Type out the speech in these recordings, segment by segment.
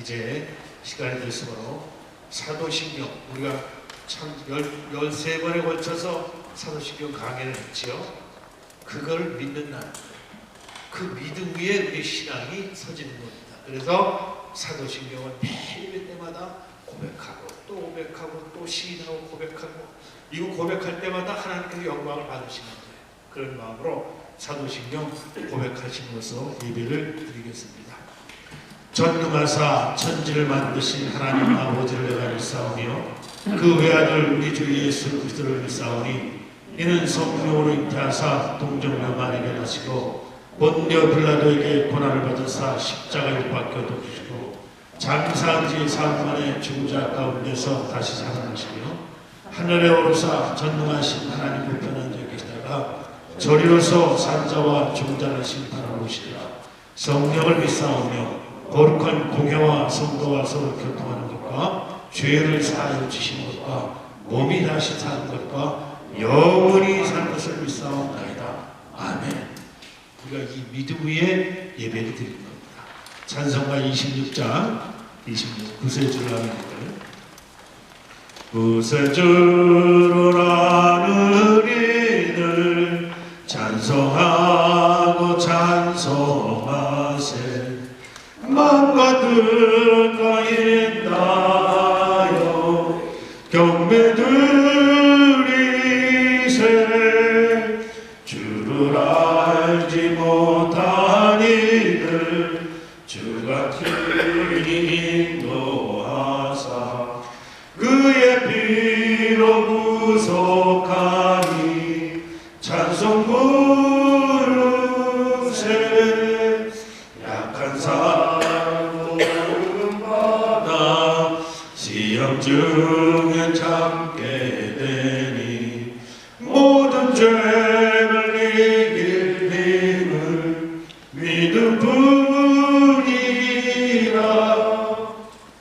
이제 시간이 됐으므로 사도신경, 우리가 참 13번에 걸쳐서 사도신경 강의를 했지요. 그걸 믿는 날, 그 믿음 위에 우리 신앙이 서지는 겁니다. 그래서 사도신경은 매일 예배 때마다 고백하고 또 고백하고 또 시인하고 고백하고, 이거 고백할 때마다 하나님께서 영광을 받으시는 거예요. 그런 마음으로 사도신경 고백하시면서 예배를 드리겠습니다. 전능하사 천지를 만드신 하나님 아버지를 내가 믿사오며 그 외아들 우리 주 예수 그리스도를 믿사오니 이는 성령으로 잉태하사 동정녀 마리아를 하시고 본디오 빌라도에게 고난을 받으사 십자가에 못 박혀 죽으시고 장사한 지 사흘 만에 죽은 자 가운데서 다시 살아나시며 하늘에 오르사 전능하신 하나님 우편한 데 계시다가 저리로서 산자와 종자를 심판하러 오시리라. 성령을 믿사오며 거룩한 공회와 성도와 서로 교통하는 것과 죄를 사하여 주시는 것과 몸이 다시 사는 것과 영원히 사는 것을 믿사옵나이다. 아멘. 우리가 이 믿음 위에 예배를 드리는 겁니다. 찬송가 26장 29세 하면 구세주로 나는 이들 찬송하고 찬송하세 마음과 뜻과 인다여 경배 드리세 주를 알지 못한 이들 주가 친히 인도하사 그의 피로 구속하니 찬송 부르세 약한 사람 도움받아 시험 중에 참게 되니 모든 죄를 이길 힘을 믿음 뿐이라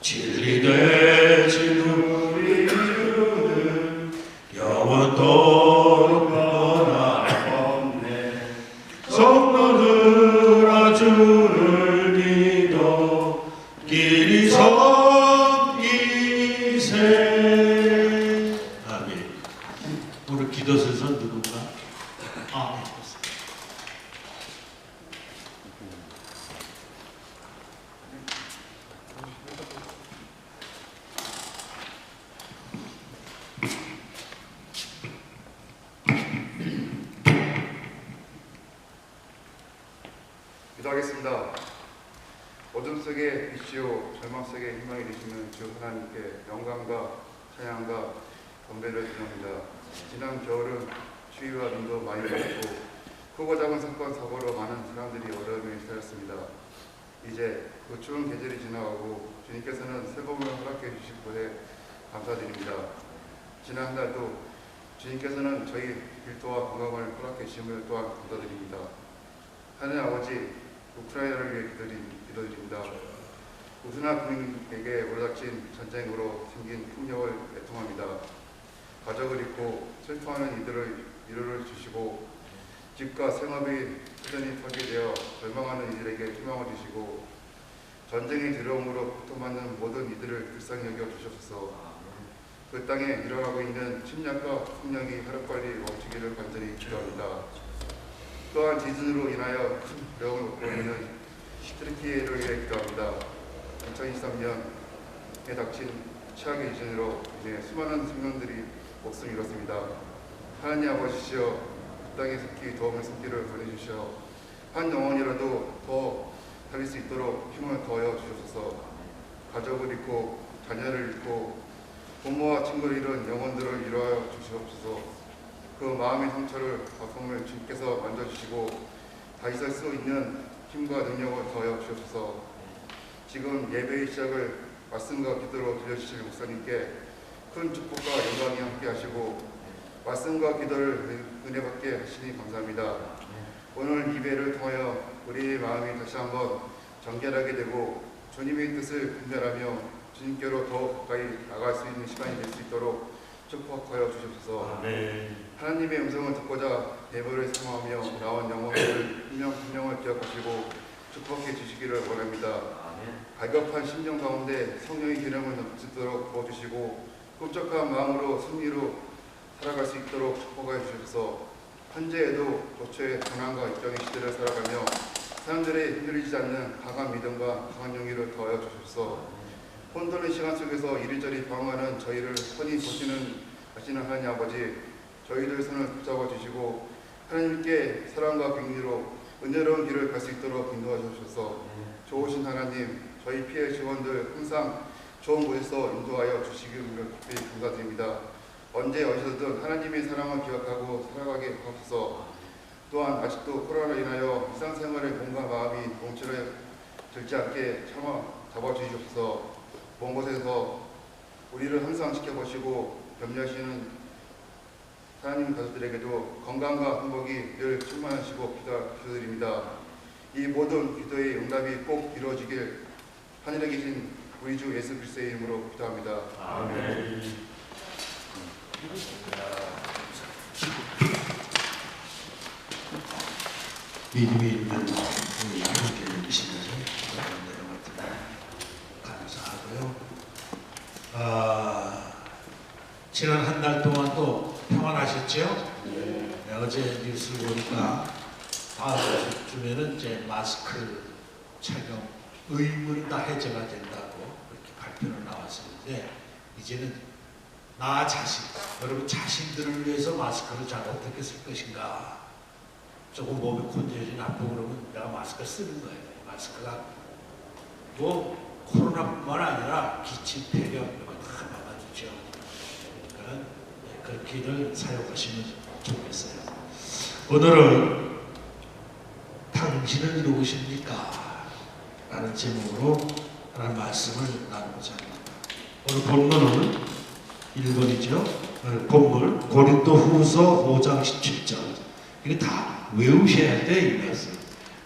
진리 되신 우리 주는 영원토록 변함없네. 성도들아 주를 믿어 길이 섬기세. 아멘. 오늘 기도서에서 누군가? 아멘. 기도하겠습니다. 어둠 속에 빛이요 절망 속에 희망이 되시는 주 하나님께 영광과 찬양과 경배를 드립니다. 지난 겨울은 추위와 눈도 많이 왔고 크고 작은 사건 사고로 많은 사람들이 어려움에 시달렸습니다. 이제 그 추운 계절이 지나가고 주님께서는 새 봄을 허락해 주시고 해 감사드립니다. 지난 한 달도 주님께서는 저희 일도와 건강을 허락해 주심을 또한 감사드립니다. 하나님 아버지, 우크라이나를 위해 기도드립니다. 우스나 국민에게 오르닥친 전쟁으로 생긴 폭력을 애통합니다. 가족을 잃고 슬퍼하는 이들을 위로를 주시고 집과 생업이 수전이 터지게 되어 절망하는 이들에게 희망을 주시고 전쟁의 두려움으로 고통받는 모든 이들을 불쌍히 여겨 주셔서 그 땅에 일어나고 있는 침략과 폭력이 하루빨리 멈추기를 간절히 기도합니다. 또한 지진으로 인하여 큰 어려움을 겪고 있는 트르키예를 위해 기도합니다. 2023년에 닥친 최악의 지진으로 이제 수많은 생명들이 목숨을 잃었습니다. 하나님 아버지시여, 그 땅에 속히 도움의 손길을 보내주시어 한 영혼이라도 더 살릴 수 있도록 힘을 더하여 주셔서 가족을 잃고 자녀를 잃고 부모와 친구를 잃은 영혼들을 위로하여 주시옵소서. 그 마음의 상처를 아픔을 주님께서 만져주시고 다시 설 수 있는 힘과 능력을 더하여 주옵소서. 지금 예배의 시작을 말씀과 기도로 들려주실 목사님께 큰 축복과 영광이 함께 하시고 말씀과 기도를 은혜받게 하시니 감사합니다. 오늘 예배를 통하여 우리의 마음이 다시 한번 정결하게 되고 주님의 뜻을 분별하며 주님께로 더 가까이 나갈 수 있는 시간이 될 수 있도록 축복하여 주옵소서. 하나님의 음성을 듣고자 예배를 사모하며 나온 영혼들 한 명 한 명을 기억하시고 축복해 주시기를 원합니다. 갈급한 심정 가운데 성령의 기름을 넘치도록 부어주시고 끔찍한 마음으로 승리로 살아갈 수 있도록 축복해 주셔서 현재에도 도처의 고난과 입정의 시대를 살아가며 사람들의 흔들리지 않는 강한 믿음과 강한 용기를 더하여 주셔서 혼돈의 시간 속에서 이리저리 방황하는 저희를 편히 보시는 하나님 아버지, 저희들 손을 붙잡아 주시고 하나님께 사랑과 긍휼로 은혜로운 길을 갈 수 있도록 인도하여 주셔서 좋으신 하나님, 저희 피해 직원들 항상 좋은 곳에서 인도하여 주시기를 깊이 감사드립니다. 언제 어디서든 하나님의 사랑을 기억하고 살아가게 하옵소서. 또한 아직도 코로나로 인하여 일상생활의 몸과 마음이 동치를 들지 않게 잡아주시옵소서. 먼 곳에서 우리를 항상 지켜보시고 염려하시는 하나님 가족들에게도 건강과 행복이 늘 충만하시고 기도드립니다. 이 모든 기도의 응답이 꼭 이루어지길 하늘에 계신 우리 주 예수 그리스도의 이름으로 기도합니다. 아멘. 믿음이 있는 우리 형제님이시면서 감사하고요. 지난 한 달 동안 또 평안하셨죠? 네. 어제 뉴스를 보니까 다음 주면은 이제 마스크 착용 의무는 다 해제가 된다고 그렇게 발표가 나왔었는데, 이제는 나 자신, 여러분 자신들을 위해서 마스크를 잘 어떻게 쓸 것인가. 조금 몸이 건조해지나 아프고 그러면 내가 마스크 쓰는 거예요. 마스크가 뭐 코로나뿐만 아니라 기침, 폐렴 이런 거 다 막아주죠. 그러니까 그렇게들 사용하시면 좋겠어요. 오늘은 당신은 누구십니까? 라는 제목으로 하나님 말씀을 나누고자 합니다. 오늘 본문은 1번이죠. 본문 고린도 후서 5장 17절. 이거 다 외우셔야 돼, 이 말씀.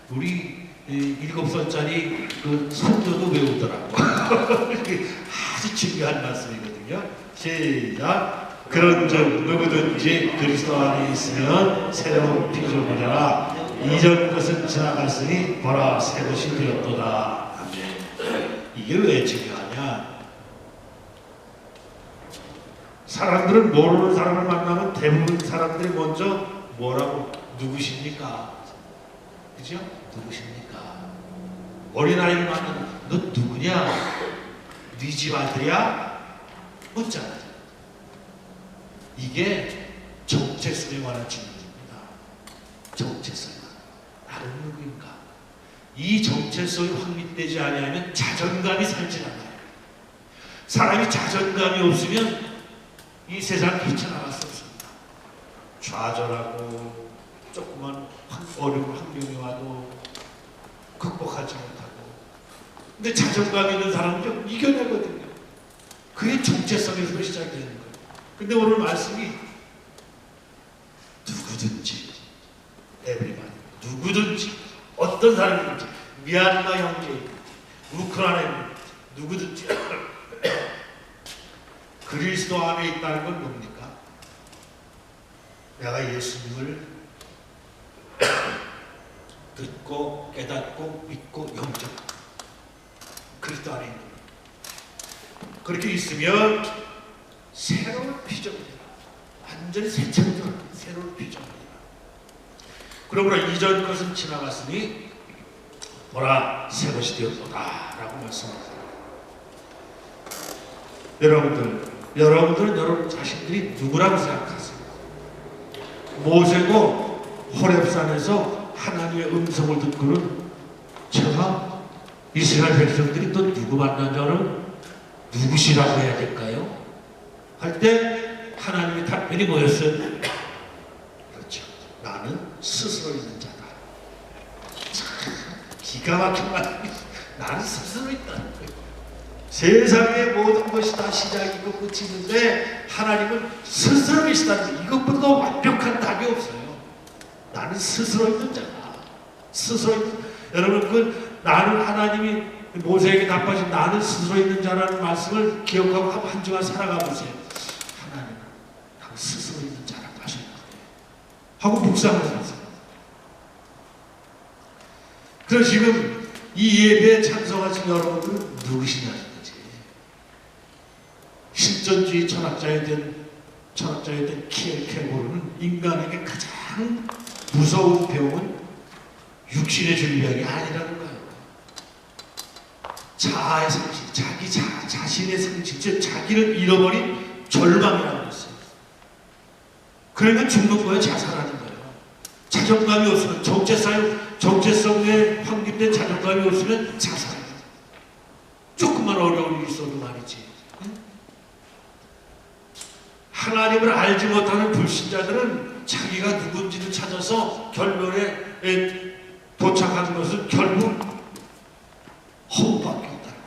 우리 7살짜리 그 손녀도 외우더라고. 아주 중요한 말씀이거든요. 시작. 그런즉 누구든지 그리스도 안에 있으면 새로운 피조물이라 이전 것은 지나갔으니 보라 새 것이 되었도다. 아멘. 이게 왜 중요하냐? 사람들은 모르는 사람을 만나면 대부분 사람들이 먼저 뭐라고 누구십니까? 그죠? 누구십니까? 어린아이를 만나면 너 누구냐? 네 집 아들이야? 묻잖아요. 이게 정체성에 관한 질문입니다. 정체성. 나는 누구인가? 이 정체성이 확립되지 않으면 자존감이 살지 않아요. 사람이 자존감이 없으면 이 세상에 헤쳐나갈 수 없습니다. 좌절하고 조그만 어려운 환경이 와도 극복하지 못하고. 근데 자존감 있는 사람은 좀 이겨내거든요. 그게 정체성에서 시작되는 거예요. 근데 오늘 말씀이 누구든지, everybody, 누구든지, 어떤 사람이든지, 미얀마 형제, 우크라이나 누구든지 그리스도 안에 있다는 건 뭡니까? 내가 예수님을 듣고 깨닫고 믿고 영접, 그리스도 안에 있는 것. 그렇게 있으면 새로운 피조물이다. 완전히 새 창조는 새로운 피조물이다. 그러므로 이전 것은 지나갔으니 보라 새 것이 되었도다 라고 말씀합니다. 여러분들은 여러분 자신들이 누구라고 생각하세요? 모세고 호렙산에서 하나님의 음성을 듣고는 제가 이스라엘 백성들이 또 누구 만나냐는 누구시라고 해야 될까요? 할 때 하나님의 답변이 뭐였어요? 그렇죠. 나는 스스로 있는 자다. 참 기가 막힌 말입니다. 나는 스스로 있다는 거예요. 세상의 모든 것이 다 시작이고 끝이 있는데 하나님은 스스로 계시다는 거예요. 이것보다 더 완벽한 답이 없어요. 나는 스스로 있는 자다. 스스로 있는, 여러분 그 나는 하나님이 모세에게 답하신 나는 스스로 있는 자라는 말씀을 기억하고 한 주간 살아가 보세요. 하나님은 나는 스스로 있는 자라고 하셨는데 하고 묵상을 하세요. 그래서 지금 이 예배에 참석하신 여러분들은 누구시냐는 거지. 실존주의 철학자였던 키엘케고르는 인간에게 가장 무서운 병은 육신의 질병이 아니라는 거예요. 자아의 상실, 자신의 상실, 즉 자기를 잃어버린 절망이라고 했어요. 그러니까 죽는 거예요. 자살하는 거예요. 자존감이 없으면 정체성에 확립된 자존감이 없으면 자살해요. 조금만 어려운 일이 있어도 말이지. 응? 하나님을 알지 못하는 불신자들은 자기가 누군지를 찾아서 결론에 도착하는 것은 결국 허무밖에 없다는 거예요.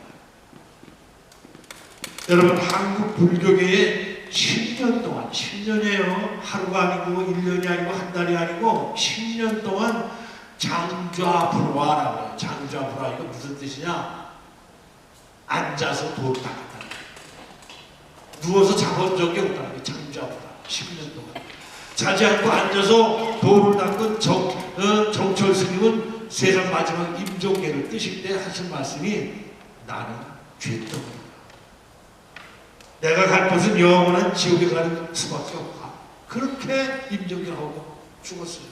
여러분, 한국 불교계에 10년 동안, 10년이에요. 하루가 아니고 1년이 아니고 한 달이 아니고 10년 동안 장좌불화라고 해요. 장좌불화, 이거 무슨 뜻이냐? 앉아서 돌 닦았다는 거예요. 누워서 잡은 적이 없다는 거예요. 장좌불화. 10년 동안. 자지 않고 앉아서 돌을 닦은 정철 스님은 세상 마지막 임종계를 뜨실 때 하신 말씀이 나는 죄덩어리다. 내가 갈 곳은 영원한 지옥에 가는 수밖에 없다. 그렇게 임종계를 하고 죽었어요.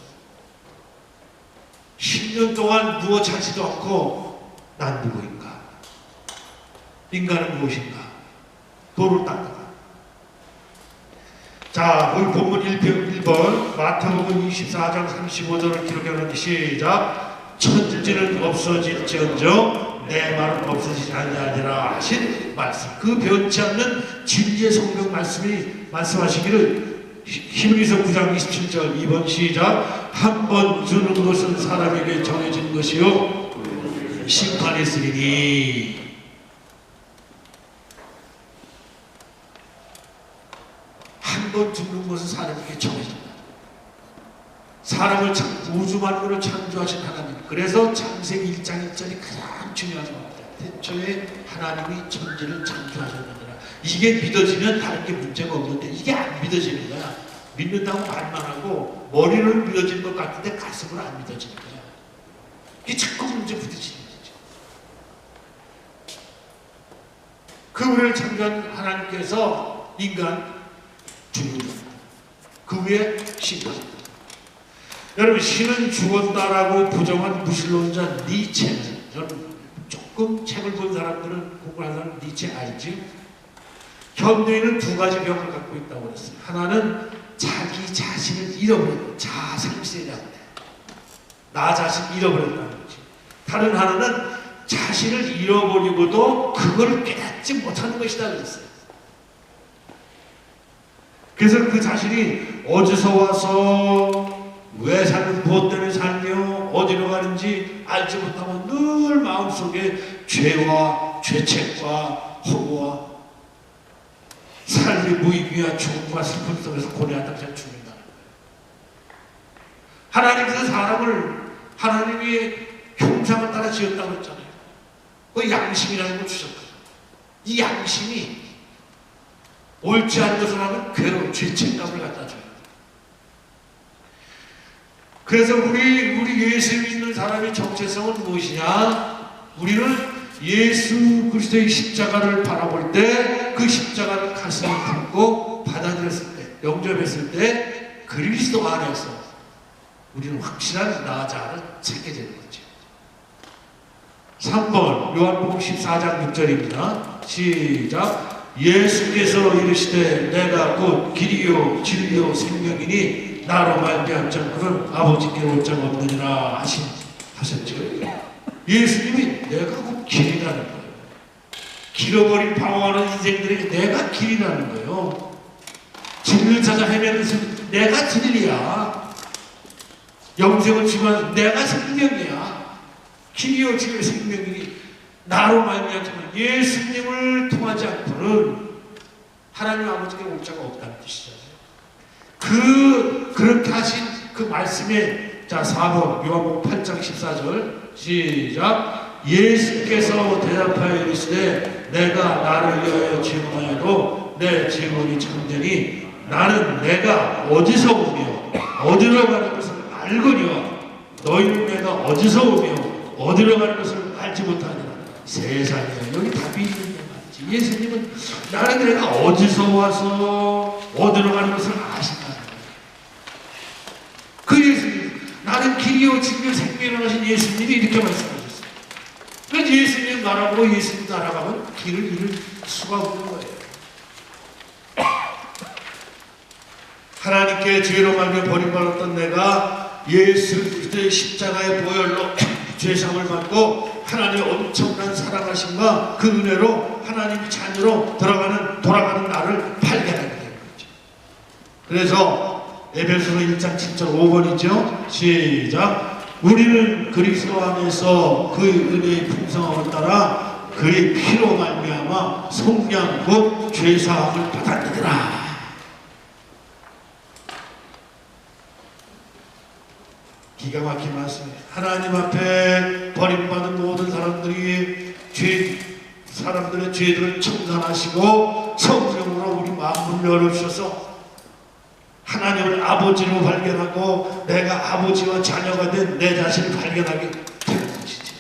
10년 동안 누워 자지도 않고 난 누구인가? 인간은 무엇인가? 돌을 닦다가. 자, 우리 본문 1번 마태복음 24장 35절을 기록하는 시작. 천지는 없어질지언정 내 말은 없어지지 아니하리라 하신 말씀. 그 변치 않는 진리의 성경 말씀하시기를 히브리서 9장 27절 2번 시작. 한 번 주는 것은 사람에게 정해진 것이요 심판이 있으리니. 한 번 죽는 것은 사람에게 정해진다. 사람을 우주 만물을 창조하신 하나님. 그래서 창세기 1장 1절이 가장 중요한 겁니다. 태초에 하나님이 천지를 창조하셨느니라. 이게 믿어지면 다른 게 문제가 없는데 이게 안 믿어지는 거야. 믿는다고 말만 하고 머리를 믿어지는 것 같은데 가슴으로 안 믿어지는 거야. 이게 자꾸 문제 부딪히는 거죠. 그 우리를 창조한 하나님께서 인간 죽는다. 그 후에 심판입니다. 여러분, 신은 죽었다라고 부정한 무신론자 니체는, 여러분 조금 책을 본 사람들은, 공부한 사람은 니체 알지? 현대인은 두 가지 병을 갖고 있다고 그랬어요. 하나는 자기 자신을 잃어버린 자상실이라고 해. 나 자신 잃어버렸다는 거지. 다른 하나는 자신을 잃어버리고도 그걸 깨닫지 못하는 것이다 그랬어요. 그래서 그 자신이 어디서 와서 왜 살고 무엇 때문에 살며 어디로 가는지 알지 못하고 늘 마음속에 죄와 죄책과 허무와 삶의 무의미와 죽음과 슬픔 속에서 고뇌하다 그냥 죽는다는 거예요. 하나님께서 사람을 하나님의 형상을 따라 지었다고 했잖아요. 그 양심이라는 걸 주셨거든요. 이 양심이 옳지 않은 것을 하면 괴로운 죄책감을 갖다 줘요. 그래서 우리 예수 믿는 사람의 정체성은 무엇이냐? 우리는 예수 그리스도의 십자가를 바라볼 때 그 십자가를 가슴에 품고 받아들였을 때, 영접했을 때 그리스도 안에서 우리는 확실한 나 자아를 찾게 되는 거죠. 3번 요한복음 14장 6절입니다. 시작. 예수께서 이르시되 내가 곧 길이요 진리요 생명이니 나로 말미암지 않고는 아버지께 올 자가 없느니라 하셨죠. 예수님이 내가 곧 길이라는 거예요. 길어버린 방황하는 인생들에게 내가 길이라는 거예요. 진리를 찾아 헤매는 것은 내가 진리야. 영생을 지만 내가 생명이야. 길이요 진리요 생명이니 나로 말미암지 않고는 예수님을 통하지 않고는 하나님 아버지께 올 자가 없다는 뜻이잖아요. 그렇게 하신 그 말씀에, 자, 4번 요한복음 8장 14절 시작. 예수께서 대답하여 이르시되 내가 나를 위하여 증언하여도 내 증언이 참되니 나는 내가 어디서 오며 어디로 가는 것을 알거니와 너희는 내가 어디서 오며 어디로 가는 것을 알지 못하니라. 세상에 여기 답이 있는 게 맞지. 예수님은 나는 내가 어디서 와서 어디로 가는 것을 아신다. 그 예수님, 나는 길이요 진리요 생명이라고 하신 예수님이 이렇게 말씀하셨어요. 그래서 예수님 나라보고 예수님 따라가면 길을 잃을 수가 없는 거예요. 하나님께 죄로 말미암아 버림받았던 내가 예수 그리스도의 십자가의 보혈로 죄사함을 받고 하나님의 엄청난 사랑하심과 그 은혜로 하나님의 자녀로 돌아가는 나를 발견하게 된 거죠. 그래서 에베소서 1장 7절 5번이죠. 시작. 우리는 그리스도 안에서 그 은혜의 풍성함을 따라 그의 피로 말미암아 속량 곧 죄사함을 받았느니라. 기가 막힌 말씀이에요. 하나님 앞에 버림받은 모든 사람들의 죄들을 청산하시고 성령으로 우리 마음을 열어주셔서 하나님을 아버지로 발견하고 내가 아버지와 자녀가 된 내 자신을 발견하게 되는 것이지.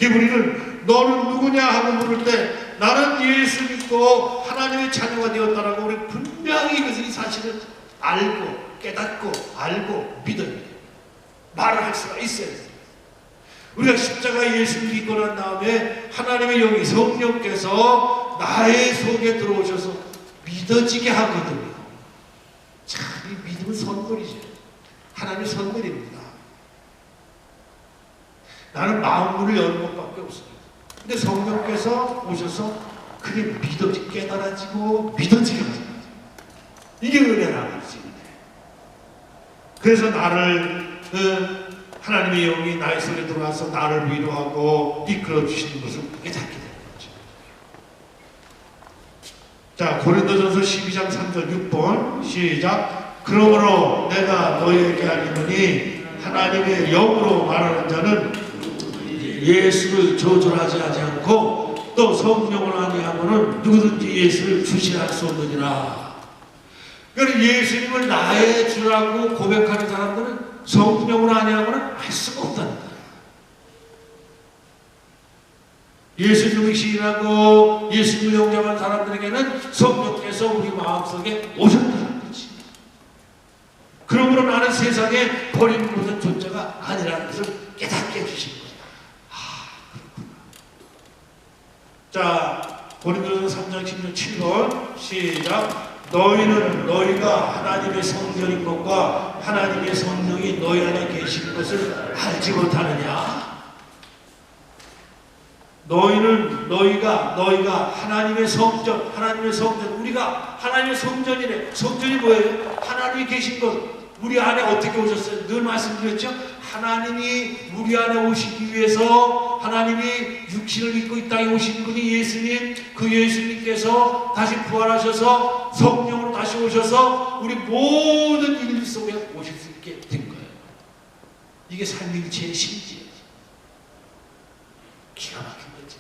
우리는 너는 누구냐 하고 물을 때 나는 예수 믿고 하나님의 자녀가 되었다라고 우리 분명히 이 사실을 알고 깨닫고 알고 믿어야 돼요. 말을 할 수가 있어야 돼요. 우리가 십자가에 예수를 믿고 난 다음에 하나님의 영이 성령께서 나의 속에 들어오셔서 믿어지게 하거든요. 참, 이 믿음은 선물이죠. 하나님의 선물입니다. 나는 마음문을 여는 것밖에 없어요. 근데 성령께서 오셔서 그게 깨달아지고 믿어지게 하십니다. 이게 은혜라는 것입니다. 그래서 나를 하나님의 영이 나의 속에 들어와서 나를 위로하고 이끌어 주시는 것을 깨닫게 되는 거죠. 자, 고린도전서 12장 3절 6번 시작. 그러므로 내가 너희에게 알리노니 하나님의 영으로 말하는 자는 예수를 저주하지 않고 또 성령을 아니하고는 누구든지 예수를 주시할 수 없느니라. 그러니까 예수님을 나의 주라고 고백하는 사람들은 성령으로 아니하고는 할 수가 없다는 거예요. 예수님을 시인하고 예수님을 영접한 사람들에게는 성령께서 우리 마음속에 오셨다는 거지. 그러므로 나는 세상에 버림받은 존재가 아니라는 것을 깨닫게 해주신 거예요. 자, 고린도전서 3장 16, 7번 시작. 너희는 너희가 하나님의 성전인 것과 하나님의 성령이 너희 안에 계신 것을 알지 못하느냐? 너희가 하나님의 성전, 우리가 하나님의 성전이래. 성전이 뭐예요? 하나님이 계신 것. 우리 안에 어떻게 오셨어요? 늘 말씀드렸죠? 하나님이 우리 안에 오시기 위해서 하나님이 육신을 입고 이 땅에 오신 분이 예수님, 그 예수님께서 다시 부활하셔서 성령으로 다시 오셔서 우리 모든 일 속에 오실 수 있게 된 거예요. 이게 삼위일체의 심지예요. 기가 막힌 거죠.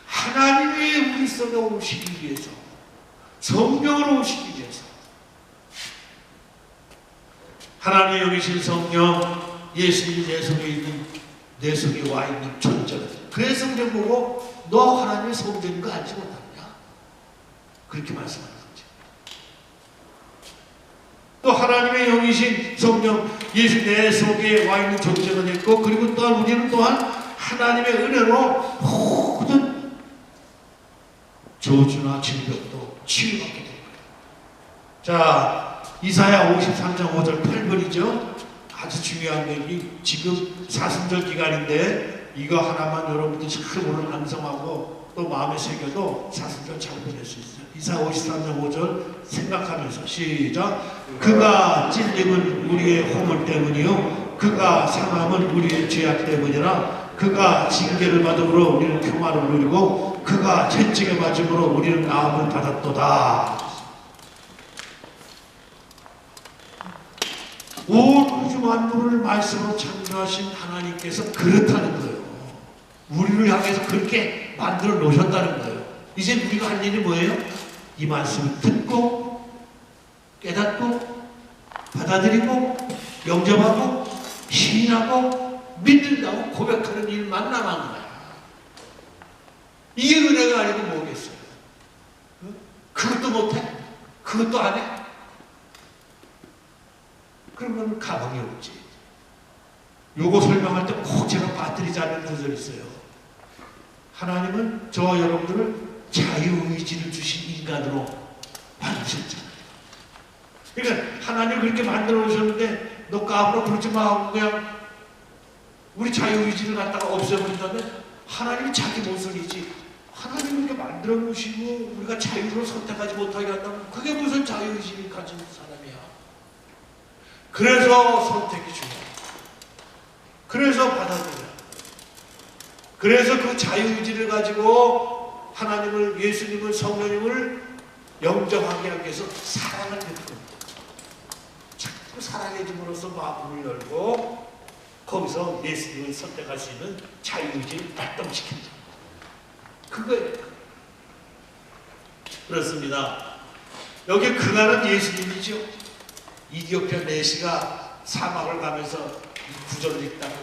하나님이 우리 속에 오시기 위해서, 성령으로 오시기 위해서 하나님의 영이신 성령, 예수님이 내 속에 있는, 내 속에 와 있는 존재가 돼요. 그래서 우리 보고 너 하나님의 성전인 거 알지 못하느냐? 그렇게 말씀하는 거죠. 또 하나님의 영이신 성령, 예수 내 속에 와 있는 존재가 됐고, 그리고 또한 우리는 또한 하나님의 은혜로 모든 저주나 질병도 치유받게 된 거예요. 자, 이사야 53장 5절 8번이죠. 아주 중요한 얘기. 지금 사순절 기간인데 이거 하나만 여러분들이 잘 오늘 암송하고 또 마음에 새겨도 사순절 잘 보낼 수 있어요. 이사야 53장 5절 생각하면서 시작. 그가 찔림은 우리의 허물 때문이요 그가 상함은 우리의 죄악 때문이라. 그가 징계를 받음으로 우리는 평화를 누리고 그가 채찍에 맞음으로 우리는 나음을 받았도다. 온 우주 만물을 말씀으로 창조하신 하나님께서 그렇다는 거예요. 우리를 향해서 그렇게 만들어 놓으셨다는 거예요. 이제 우리가 할 일이 뭐예요? 이 말씀을 듣고 깨닫고 받아들이고 영접하고 시인하고 믿는다고 고백하는 일만 남은 거야. 이게 은혜가 아니고 뭐겠어요? 그것도 못해? 그것도 안 해? 그러면 가망이 없지. 요거 설명할 때 꼭 제가 빠뜨리지 않는 구절이 있어요. 하나님은 저와 여러분들을 자유의지를 주신 인간으로 만드셨잖아요. 그러니까 하나님 그렇게 만들어 놓으셨는데 너 까불어 그러지 마 하고 그냥 우리 자유의지를 갖다가 없애버린다면 하나님이 자기 모습이지, 하나님이 이렇게 만들어 놓으시고 우리가 자유로 선택하지 못하게 한다면 그게 무슨 자유의지를 가진 사람이야. 그래서 선택이 중요해. 그래서 받아들여. 그래서 그 자유의지를 가지고 하나님을, 예수님을, 성령님을 영접하게 하기 위해서 사랑을 베풀어. 자꾸 사랑해줌으로써 마음을 열고 거기서 예수님을 선택할 수 있는 자유의지를 발동시킨다. 그거예요. 그렇습니다. 여기 그날은 예수님이죠. 이디오피아 내시가 사막을 가면서 이 구절을 읽다가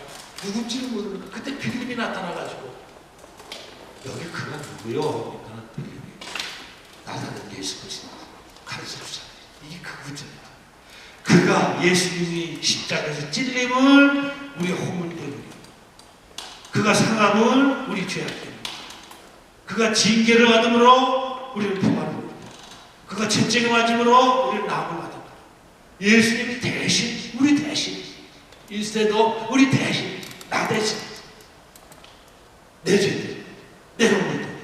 누군지는 모르는 거예요. 그때 빌립이 나타나가지고 여기 그가 누구요? 그는 빌립이 나사렛 예수 그리스도 가르쳐주자. 이게 그 구절이야. 그가 예수님이 십자가에서 찔림을 우리 허물 때문에, 그가 상함을 우리 죄악 때문에, 그가 징계를 받음으로 우리를 평안을, 그가 채찍을 맞음으로 우리를 나음을 받았다. 예수님이 대신, 우리 대신, 일세도 우리 대신, 나 대신, 내 죄들, 내 허물들,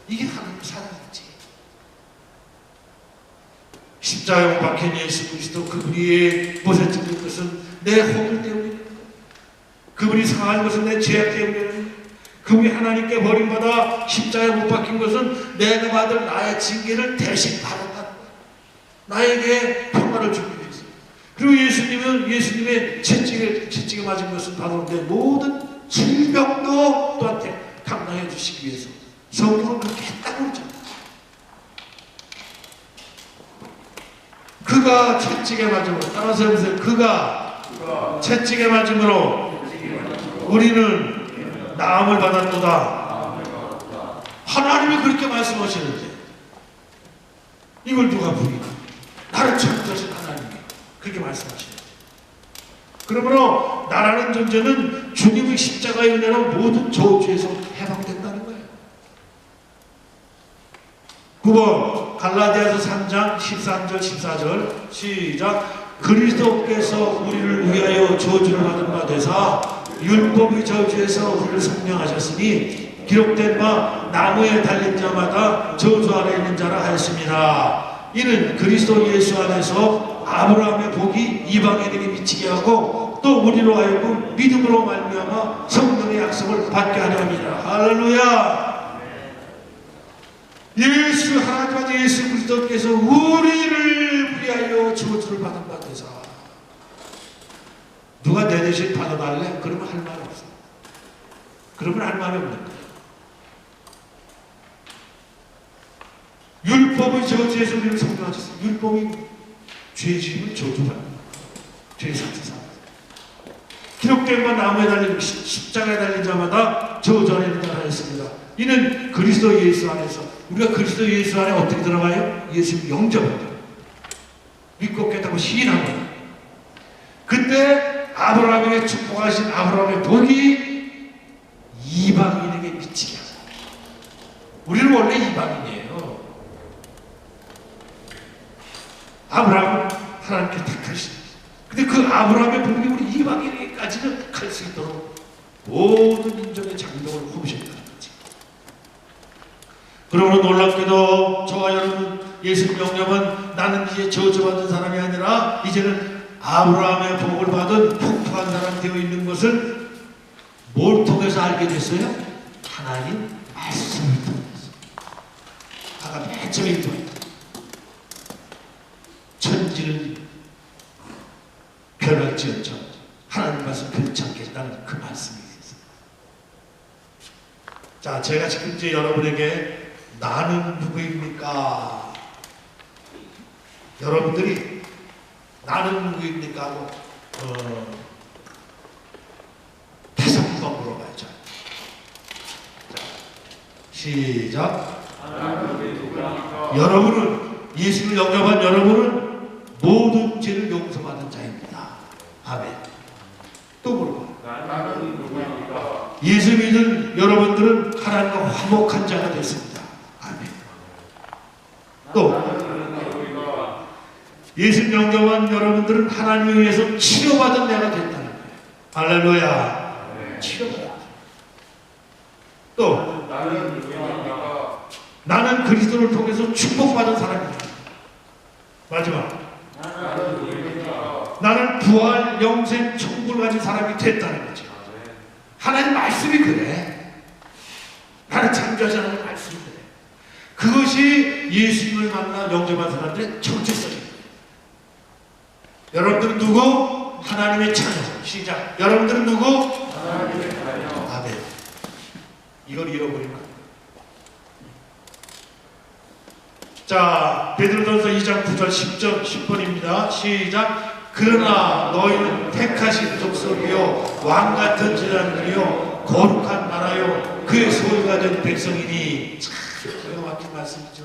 이게 하나님 사랑이지. 십자가에 못 박힌 예수 그리스도, 그분이 못에 찔린 것은 내 허물 때문에, 그분이 상한 것은 내 죄악 때문에, 그분이 하나님께 버림받아 십자가에 못 박힌 것은 내가 받을 나의 징계를 대신 받았다. 나에게 평화를 주기 위해서. 그리고 예수님은 예수님의 채찍에 맞은 것은 바로 내 모든 질병도 또한테 감당해 주시기 위해서 성경은 그렇게 했다고 그러잖아요. 그가 채찍에 맞음으로, 따라서 해보세요. 그가 채찍에 맞음으로 우리는 나음을 받았도다. 하나님이 그렇게 말씀하시는데 이걸 누가 부인하? 나를 창조하신 하나님이 그렇게 말씀하시는데, 그러므로 나라는 존재는 주님의 십자가의 은혜로 모든 저주에서 해방된다는 거예요. 9번 갈라디아서 3장 13절 14절 시작. 그리스도께서 우리를 위하여 저주를 받은 바 되사 율법의 저주에서 우리를 성령하셨으니 기록된 바 나무에 달린 자마다 저주 아래 있는 자라 하였습니다. 이는 그리스도 예수 안에서 아브라함의 복이 이방인에게 미치게 하고 또 우리로 하여금 믿음으로 말미암아 성령의 약속을 받게 하려 합니다. 할렐루야. 예수, 하나님 아들 예수 그리스도께서 우리를 위하여 저주를 받은 바 되사. 누가 내 대신 받아달래? 그러면 할 말 없어. 그러면 할 말이 없는 거예요. 율법의 저주에서 우리를 성령하셨어요. 율법이 죄지음을 저주받는 거예요. 죄사투사. 기록된 바 나무에 달린 십자가에 달린 자마다 저주 안에 들어가였습니다. 이는 그리스도 예수 안에서, 우리가 그리스도 예수 안에 어떻게 들어가요? 예수님 영접합니다. 믿고 깨닫고 시인합니다. 그때 아브라함에게 축복하신 아브라함의 복이 이방인에게 미치게 하죠. 우리는 원래 이방인이에요. 아브라함은 하나님께 택하신. 근데 그 아브라함의 복이 우리 이방인에게까지는 갈 수 있도록 모든 인종의 장벽을 허무셨다는 거지. 그러므로 놀랍게도 저와 여러분 예수님 영접은 나는 이제 저주받은 사람이 아니라 이제는 아브라함의 복을 받은 풍성한 사람이 되어 있는 것을 뭘 통해서 알게 됐어요? 하나님 말씀을 통해서. 아까 맨 처음에 읽었다. 천지는 변할지언정 하나님 말씀 변치 않겠다는 그 말씀이 있어요. 자, 제가 지금 이제 여러분에게 나는 누구입니까? 여러분들이 나는 누구입니까? 하고 시작. 여러분은, 예수를 영접한 여러분은 모든 죄를 용서받은 자입니다. 아멘. 또 물어봐. 예수 믿은 여러분들은 하나님과 화목한 자가 됐습니다. 아멘. 또 예수 영접한 여러분들은 하나님에 의해서 치료받은 자가 됐다는 거예요. 할렐루야. 치료받았다. 또 나는 그리스도를 통해서 축복받은 사람이다. 마지막, 나는 부활, 영생, 천국을 가진 사람이 됐다는 거죠. 하나님 말씀이 그래. 나는 창조하지 않은 말씀이 그래. 그것이 예수님을 만나 영접한 사람들의 정체성입니다. 여러분들은 누구? 하나님의 자녀. 시작. 여러분들은 누구? 하나님의 자녀. 아멘. 이걸 잃어버리면 안 돼요. 자, 베드로전서 2장 9절 10절 10번입니다. 시작. 그러나 너희는 택하신 족속이요 왕같은 제자들이요 거룩한 나라요 그의 소유가 된 백성이니. 참 기가 막힌 말씀이죠.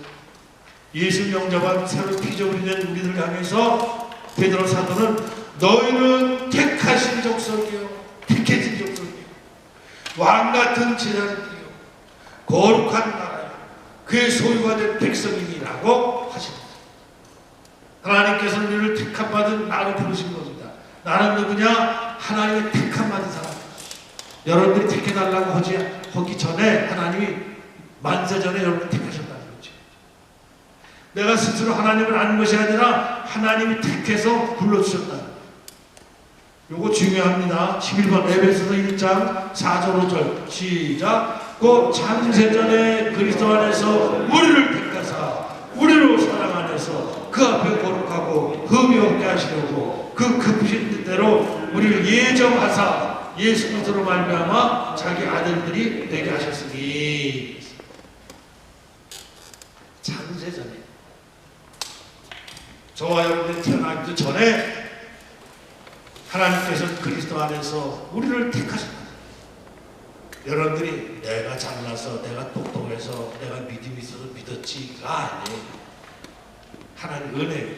예수 영접한 새로 피조물이 된 우리들 향해서 베드로 사도는 너희는 택하신 족속이요 택해진 족속이요 왕같은 제자들이요 거룩한 나라요 그의 소유가 된 백성이니라고 하십니다. 하나님께서는 우리를 택함받은 나로 부르신 겁니다. 나는 누구냐? 하나님의 택함받은 사람. 여러분들이 택해달라고 하기 전에 하나님이 만세전에 여러분을 택하셨다는 거죠. 내가 스스로 하나님을 아는 것이 아니라 하나님이 택해서 불러주셨다는 거예요. 요거 중요합니다. 11번 에베소서 1장 4절 5절 시작. 곧 창세전에 그리스도 안에서 우리를 택하사 우리로 사랑 안에서 그 앞에 거룩하고 흠이 없게 하시려고 그 급하신 뜻대로 우리를 예정하사 예수 그리스도로 말미암아 자기 아들들이 되게 하셨으니. 창세전에 저와 여러분들이 태어나기도 전에 하나님께서 그리스도 안에서 우리를 택하셨다. 여러분들이 내가 잘나서 내가 똑똑해서 내가 믿음이 있어서 믿었지가 아니에요. 하나님 은혜,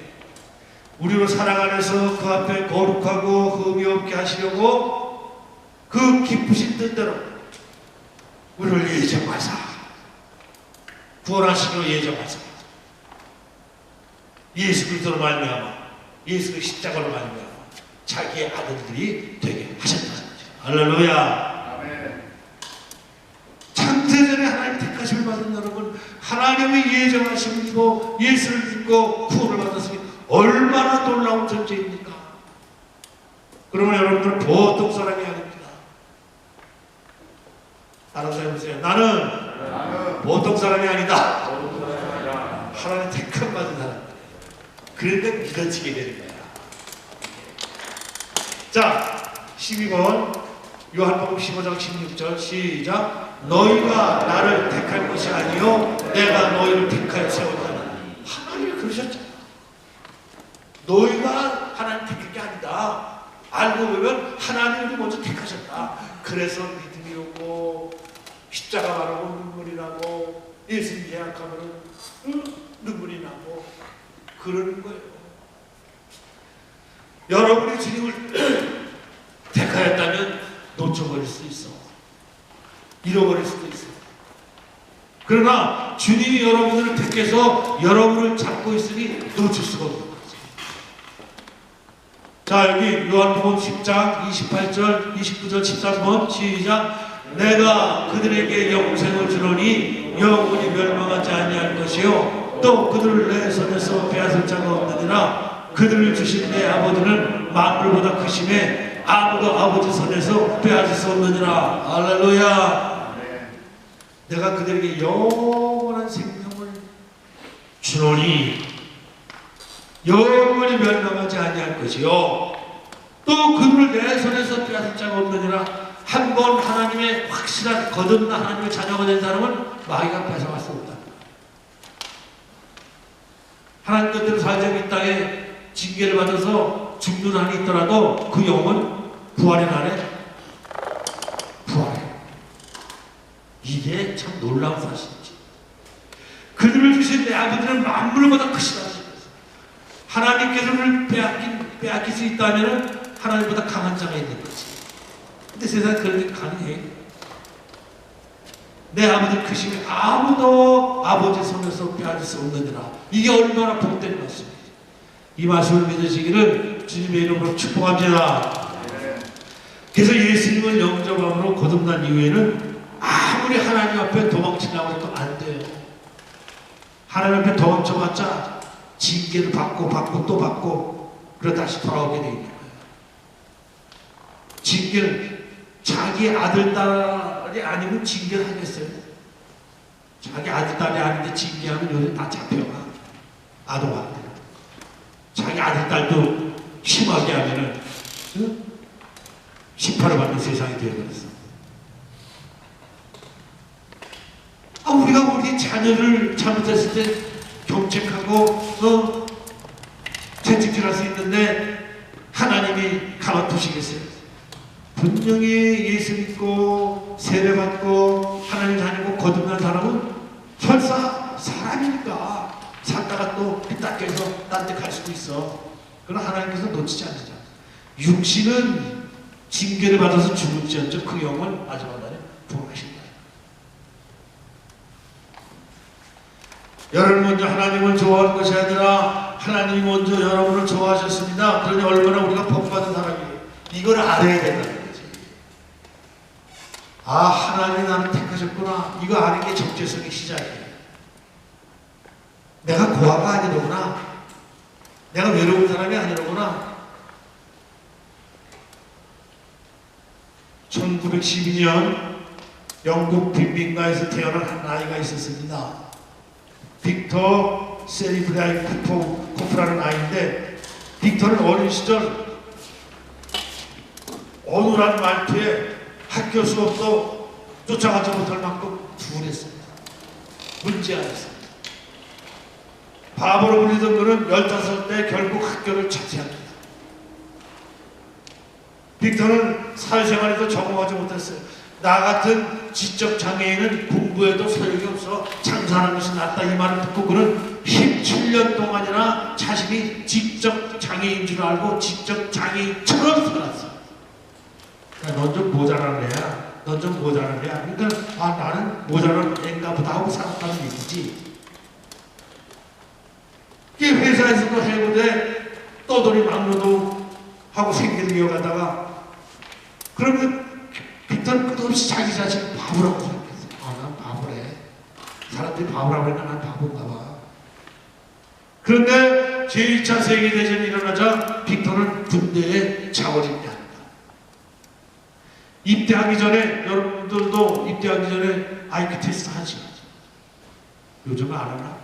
우리로 사랑 안에서 그 앞에 거룩하고 흠이 없게 하시려고 그 기쁘신 뜻대로 우리를 예정하사 구원하시기로 예정하사 예수 그리스도로 말미암아 예수 그리스도 십자가로 말미암아 자기의 아들들이 되게 하셨다는 거죠. 할렐루야. 아멘. 창세전에 하나님 택하심을 받은 여러분, 하나님의 예정하심을 믿고 예수를 믿고 구원을 받았으니 얼마나 놀라운 존재입니까? 그러면 여러분들은 보통 사람이 아닙니다. 알아서 해보세요. 나는 보통 사람이 아니다. 하나님 택함 받은 사람. 그런데 믿어지게 되는 거야. 자, 12번 요한복음 15장 16절 시작. 너희가 나를 택할 것이 아니요 내가 너희를 택하여 세웠다. 하나님이 그러셨잖아. 너희가 하나님 택한 게 아니다. 알고 보면 하나님이 먼저 택하셨다. 그래서 믿음이 오고 십자가 바라고 눈물이 나고 예수님 예약하면 눈물이 나고 그러는 거예요. 여러분이 주님을 택하였다면 놓쳐버릴 수 있어. 잃어버릴 수도 있어. 그러나 주님이 여러분들을 택해서 여러분을 잡고 있으니 놓칠 수가 없는 거죠. 자, 여기 요한복음 10장 28절 29절 13번 시작. 내가 그들에게 영생을 주노니 영원히 멸망하지 아니할 것이요 또 그들을 내 손에서 빼앗을 자가 없느니라. 그들을 주신 내 아버지는 만물보다 크심에 아무도 아버지 손에서 빼앗을 수 없느니라. 할렐루야. 내가 그들에게 영원한 생명을 주노니 영원히 멸망하지 아니할 것이요 또 그들을 내 손에서 빼앗을 자가 없느니라. 한 번 하나님의 확실한 거듭난 하나님의 자녀가 된 사람은 마귀가 뺏어갈 수 없다. 하나님 뜻대로 살자고 이 땅에 징계를 받아서 죽는 한이 있더라도 그 영은 부활의 날에 부활해. 이게 참 놀라운 사실이지. 그들을 주신 내 아버지는 만물보다 크시다. 하나님께서 우리를 빼앗길 수 있다면 하나님보다 강한 자가 있는 거지. 근데 세상에 그런 게 가능해? 내 아버지 크심이 아무도 아버지 손에서 빼앗을 수 없느니라. 이게 얼마나 복된 말씀이에요. 이 말씀을 믿으시기를 주님의 이름으로 축복합니다. 그래서 예수님을 영접함으로 거듭난 이후에는 아무리 하나님 앞에 도망치려고 해도 안 돼요. 하나님 앞에 도망쳐봤자 징계를 받고 또 받고 그러다 다시 돌아오게 돼 있는 거예요. 징계는 자기 아들 딸이 아니면 징계를 하겠어요? 자기 아들 딸이 아닌데 징계하면 요새 다 잡혀가. 아동한테. 자기 아들 딸도 심하게 하면은 심판을 받는 세상이 되어버렸어. 우리가 우리 자녀를 잘못했을 때 경책하고 채찍질할 수 있는데 하나님이 가만두시겠어요? 분명히 예수 믿고 세례받고 하나님 다니고 거듭난 사람은 설사 사람이니까 살다가 또 삐딱해서 딴 데 갈 수도 있어. 그러나 하나님께서 놓치지 않으죠. 육신은 징계를 받아서 죽을지언정 그 영은 마지막 날에 부활하신다. 여러분 먼저 하나님을 좋아하는 것이 아니라 하나님이 먼저 여러분을 좋아하셨습니다. 그러니 얼마나 우리가 복받은 사람이에요. 이걸 알아야 된다는 거지. 하나님이 나를 택하셨구나. 이거 아는 게 정체성의 시작이에요. 내가 고아가 아니로구나. 내가 외로운 사람이 아니로구나. 1912년 영국 빈민가에서 태어난 한 아이가 있었습니다. 빅터 세리브라이 코프라는 아이인데, 빅터는 어린 시절 어눌한 말투에 학교 수업도 쫓아가지 못할 만큼 둔했습니다. 문제아였습니다. 바보로 불리던 그는 15대 결국 학교를 자퇴합니다. 빅터는 사회생활에도 적응하지 못했어요. 나 같은 지적 장애인은 공부에도 소용이 없어 장사하는 것이 낫다 이 말을 듣고 그는 17년 동안이나 자신이 지적 장애인 줄 알고 지적 장애인처럼 살았어. 넌 좀 모자란 애야. 넌 좀 모자란 애야. 그러니까 나는 모자란 애인가 보다 하고 살았다는 얘기지. 회사에서도 해보되 떠돌이 막노도 하고 생계를 이어가다가 그러면 빅터는 끝없이 자기 자신을 바보라고 생각했어요. 난 바보래. 사람들이 바보라고 하니까 난 바본가 봐. 그런데 제2차 세계대전이 일어나자 빅터는 군대에 자원입대합니다. 입대하기 전에 여러분들도 입대하기 전에 IQ 테스트 하지. 요즘 안 하나?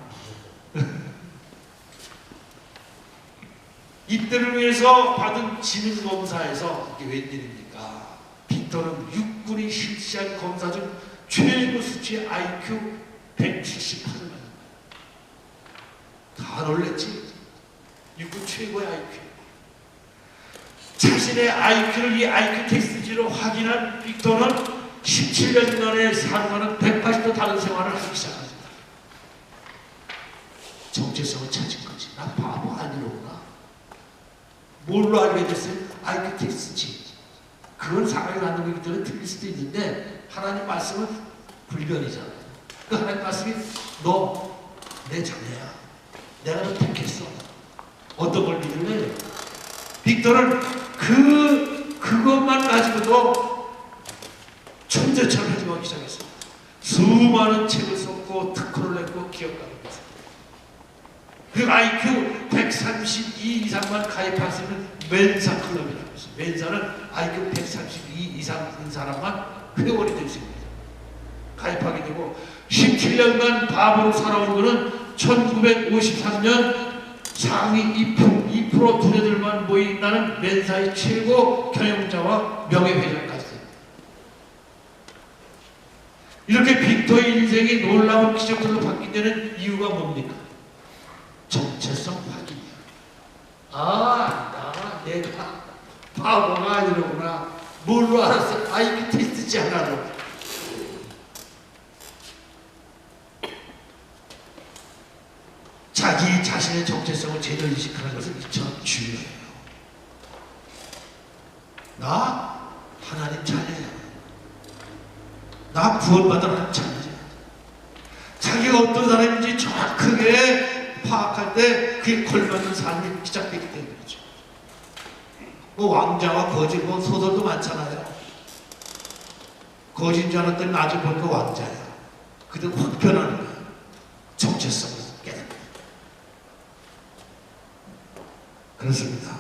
입대를 위해서 받은 지능검사에서 이게 웬일입니까? 빅터는 육군이 실시한 검사 중 최고 수치의 IQ 178을 받은 거예요. 다 놀랬지? 육군 최고의 IQ. 자신의 IQ를 이 IQ 테스트지로 확인한 빅터는 17년 전에 사는 180도 다른 생활을 하기 시작합니다. 정체성을 찾은 거지. 나 바보 아니로구나. 뭘로 알게 됐어요? IQ 테스트지. 그건 사람이 만든 거기 때문에 틀릴 수도 있는데 하나님 말씀은 불변이잖아요. 그 하나님 말씀이 너 내 자녀야. 내가 너 택했어. 어떤 걸 믿을래? 빅터는 그것만 가지고도 천재처럼 해주기 시작했어요. 수많은 책을 썼고 특허를 냈고 기업가를 했어요. 그 IQ 132 이상만 가입할 수 있는 멘사 클럽이라고 있어요. 멘사는 IQ 132 이상인 사람만 회원이 될 수 있습니다. 가입하게 되고 17년간 바보로 살아온 것은 1953년 상위 2% 두뇌들만 모인다는 멘사의 최고 경영자와 명예회장까지 됩니다. 이렇게 빅터의 인생이 놀라운 기적들로 바뀌는 이유가 뭡니까? 정체성 확인이야. 내가 바보가 아니로구나. 뭘로 알았어? IQ 테스트지 하나로. 자기 자신의 정체성을 제대로 인식하는 것은 참 중요해요. 나 하나님 자녀야. 나 구원받은 하나님 자녀야. 자기가 어떤 사람인지 정확하게 파악할 때 그에 걸맞는 삶이 시작되기 때문이죠. 뭐 왕자와 거지, 뭐 소설도 많잖아요. 거지인 줄 알았더니 나중에 보니까 왕자야. 그때 확 변하는 거야. 정체성을 깨닫는 거야. 그렇습니다.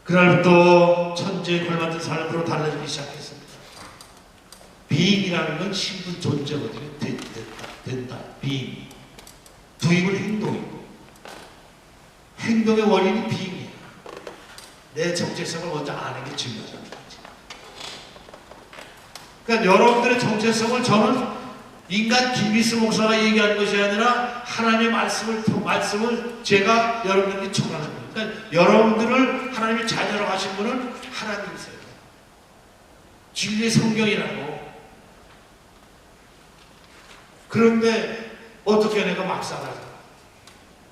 그날부터 천재에 걸맞는 삶으로 달라지기 시작했습니다. being이라는 건 신분 존재거든요. 된다. being. doing은 행동이고, 행동의 원인이 being이에요. 내 정체성을 먼저 아는 게 중요하다는 거지. 그러니까 여러분들의 정체성을 저는 인간 김미수 목사가 얘기하는 것이 아니라 하나님의 말씀을 제가 여러분들에게 전하는 거예요. 그러니까 여러분들을 하나님의 자녀라고 하신 분은 하나님이세요. 진리의 성경이라고. 그런데 어떻게 내가 막 살아요?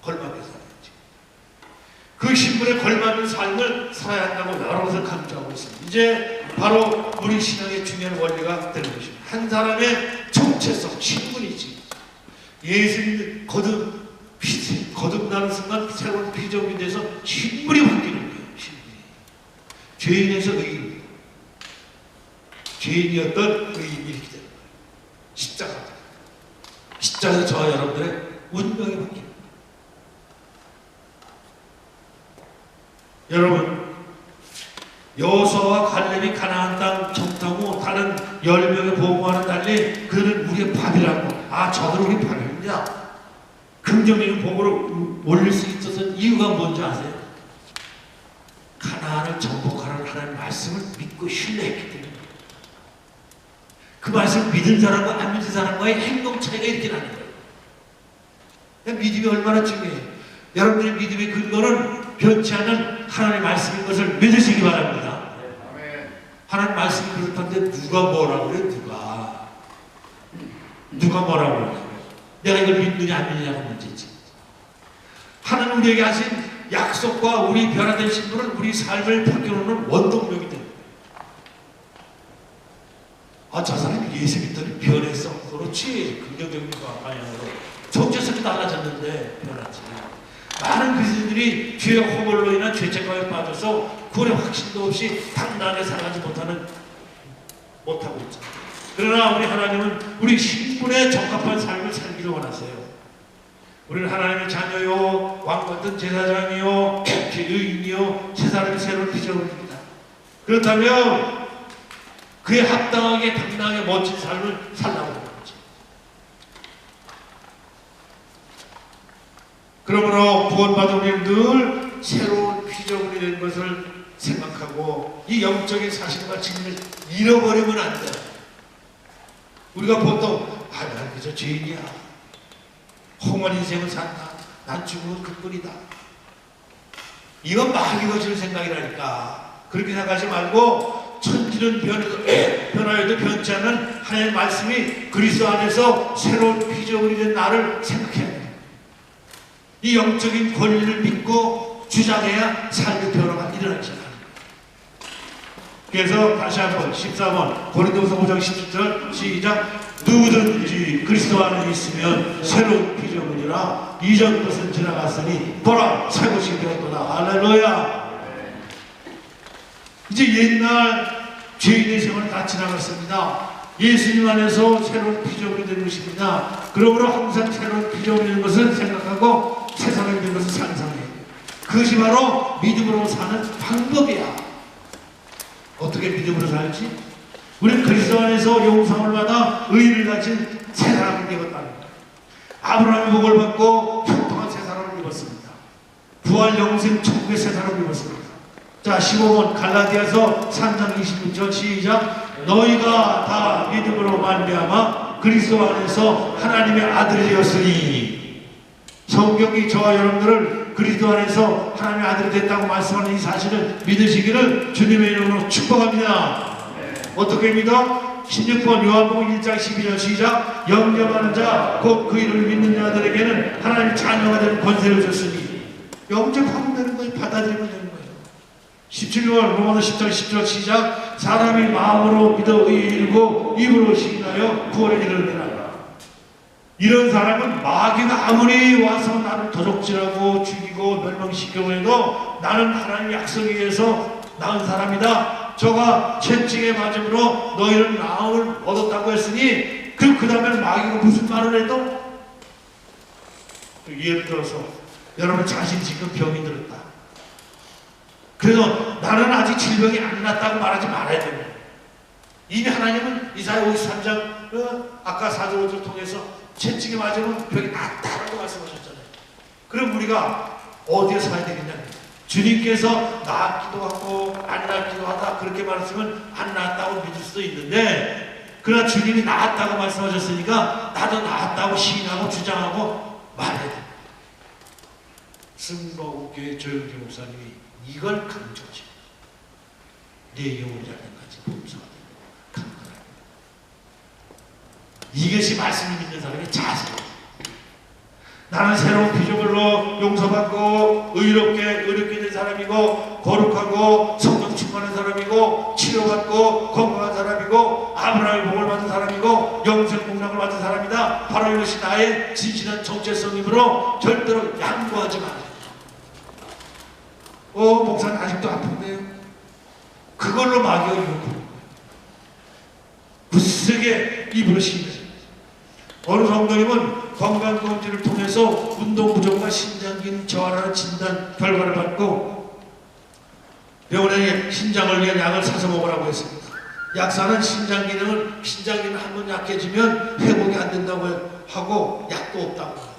걸맞게 살아야지. 그 신분에 걸맞는 삶을 살아야 한다고 여러 것을 강조하고 있습니다. 이제 바로 우리 신앙의 중요한 원리가 되는 것입니다. 한 사람의 정체성, 신분이지. 예수님 거듭나는 순간 새로운 비전이 돼서 신분이 바뀌는 거예요. 신분이. 죄인에서 의인. 죄인이었던 의인이 이렇게 되는 거예요. 십자가에서 저와 여러분들의 운명이 바뀌는 거예요. 여러분, 여호수아와 갈렙이 가나안 땅 정탐 후 다른 10명의 보고와는 달리 그들은 우리의 밥이라고, 저들은 우리 밥입니다. 긍정적인 보고를 올릴 수 있었던 이유가 뭔지 아세요? 가나안을 정복하는 하나님의 말씀을 믿고 신뢰했기 때문에. 그 말씀을 믿은 사람과 안 믿은 사람과의 행동 차이가 이렇게 나는 거예요. 믿음이 얼마나 중요해요. 여러분들의 믿음의 근거는 변치 않는 하나님의 말씀인 것을 믿으시기 바랍니다. 하나님 말씀이 그렇다는데 누가 뭐라고 그래? 누가 뭐라고 그래? 내가 이걸 믿느냐 안 믿느냐가 문제지. 하나님 우리에게 하신 약속과 우리 변화된 신분은 우리 삶을 바뀌어놓는 원동력이 됩니다. 저 사람이 예수 믿더니 변했어. 그렇지. 긍정적인 방향으로. 정체성이 달라졌는데 변하지. 많은 그리스도인들이 죄의 허물로 인한 죄책감에 빠져서 구원의 확신도 없이 당당하게 살아가지 못하고 있잖아요. 그러나 우리 하나님은 우리 신분에 적합한 삶을 살기를 원하세요. 우리는 하나님의 자녀요, 왕 같은 제사장이요, 의인이요, 새 사람이 새로운 비전입니다. 그렇다면 그에 합당하게 당당하게 멋진 삶을 살라고 하는 거지. 그러므로 구원받은 우리는 늘 새로운 피조물이 된 것을 생각하고 이 영적인 사실과 진리를 잃어버리면 안 돼요. 우리가 보통 난 그저 죄인이야. 험한 인생을 산다. 난 죽으면 그뿐이다. 이건 마귀가 주는 생각이라니까. 그렇게 생각하지 말고 천지는 변하여도 변치 않는 하나님의 말씀이 그리스도 안에서 새로운 피조물이 된 나를 생각해야 돼요. 이 영적인 권리를 믿고 주장해야 삶의 변화가 일어나잖아요. 그래서 다시 한번 14번 고린도후서 5장 17절 시작. 누구든지 그리스도 안에 있으면 새로운 피조물이라 이전 것은 지나갔으니 보라 새 것이 되었도다. 할렐루야. 이제 옛날 죄인의 생활 다 지나갔습니다. 예수님 안에서 새로운 피조물이 되는 것입니다. 그러므로 항상 새로운 피조물이 되는 것을 생각하고 새 사람이 되는 것을 상상해요. 그것이 바로 믿음으로 사는 방법이야. 어떻게 믿음으로 살지? 우리는 그리스도 안에서 용서를 받아 의의를 가진 새 사람을 입었다는 거예요. 아브라함의 복을 받고 형통한 새 사람을 입었습니다. 부활 영생 천국의 새 사람을 입었습니다. 자, 15번 갈라디아서 3장 26절 시작. 너희가 다 믿음으로 말미암아 그리스도 안에서 하나님의 아들이 되었으니. 성경이 저와 여러분들을 그리스도 안에서 하나님의 아들이 됐다고 말씀하는 이 사실을 믿으시기를 주님의 이름으로 축복합니다. 어떻게 믿어? 16번 요한복음 1장 12절 시작. 영접하는 자 곧 그 이름을 믿는 자들에게는 하나님 자녀가 되는 권세를 줬으니. 영접하면 되는 거예요. 받아들이면 되는 거예요. 17번 로마서 10장 10절 시작. 사람이 마음으로 믿어 의인이고 입으로 시인하여 구원에 이르느니라. 이런 사람은 마귀가 아무리 와서 나를 도적질하고 죽이고 멸망시키고 해도 나는 하나님 약속에 의해서 나은 사람이다. 저가 채찍에 맞음으로 너희는 나음을 얻었다고 했으니 그 다음에 마귀가 무슨 말을 해도 예를 들어서 여러분 자신 지금 병이 들었다. 그래서 나는 아직 질병이 안 났다고 말하지 말아야 됩니다. 이미 하나님은 이사야 53장 아까 4절 5절 통해서 채찍에 맞으면 병이 낫다라고 말씀하셨잖아요. 그럼 우리가 어디에 서야 되겠냐? 주님께서 낫기도 하고 안 낫기도 하다 그렇게 말씀은 안 낫다고 믿을 수도 있는데, 그러나 주님이 낫다고 말씀하셨으니까 나도 낫다고 시인하고 주장하고 말해야 됩니다. 승복교회 조영기 목사님이 이걸 강조하십니다. 내 영혼이 날까지 범사가 되고 강건하다. 이것이 말씀을 믿는 사람의 자세입니다. 나는 새로운 피조물로 용서받고 의롭게 된 사람이고 거룩하고 성령 충만한 사람이고 치료받고 건강한 사람이고 아브라함의 복을 받은 사람이고 영생 공락을 받은 사람이다. 바로 이것이 나의 진실한 정체성이므로 절대로 양보하지 말아요. 목사님 아직도 아픈데요? 그걸로 마귀가 유혹하는 거예요. 굳세게 입으로 시인하죠. 어느 성도님은 건강검진을 통해서 운동부족과 신장기능 저하라는 진단 결과를 받고 병원에 신장을 위한 약을 사서 먹으라고 했습니다. 약사는 신장기능은 한번 약해지면 회복이 안 된다고 하고 약도 없다고 합니다.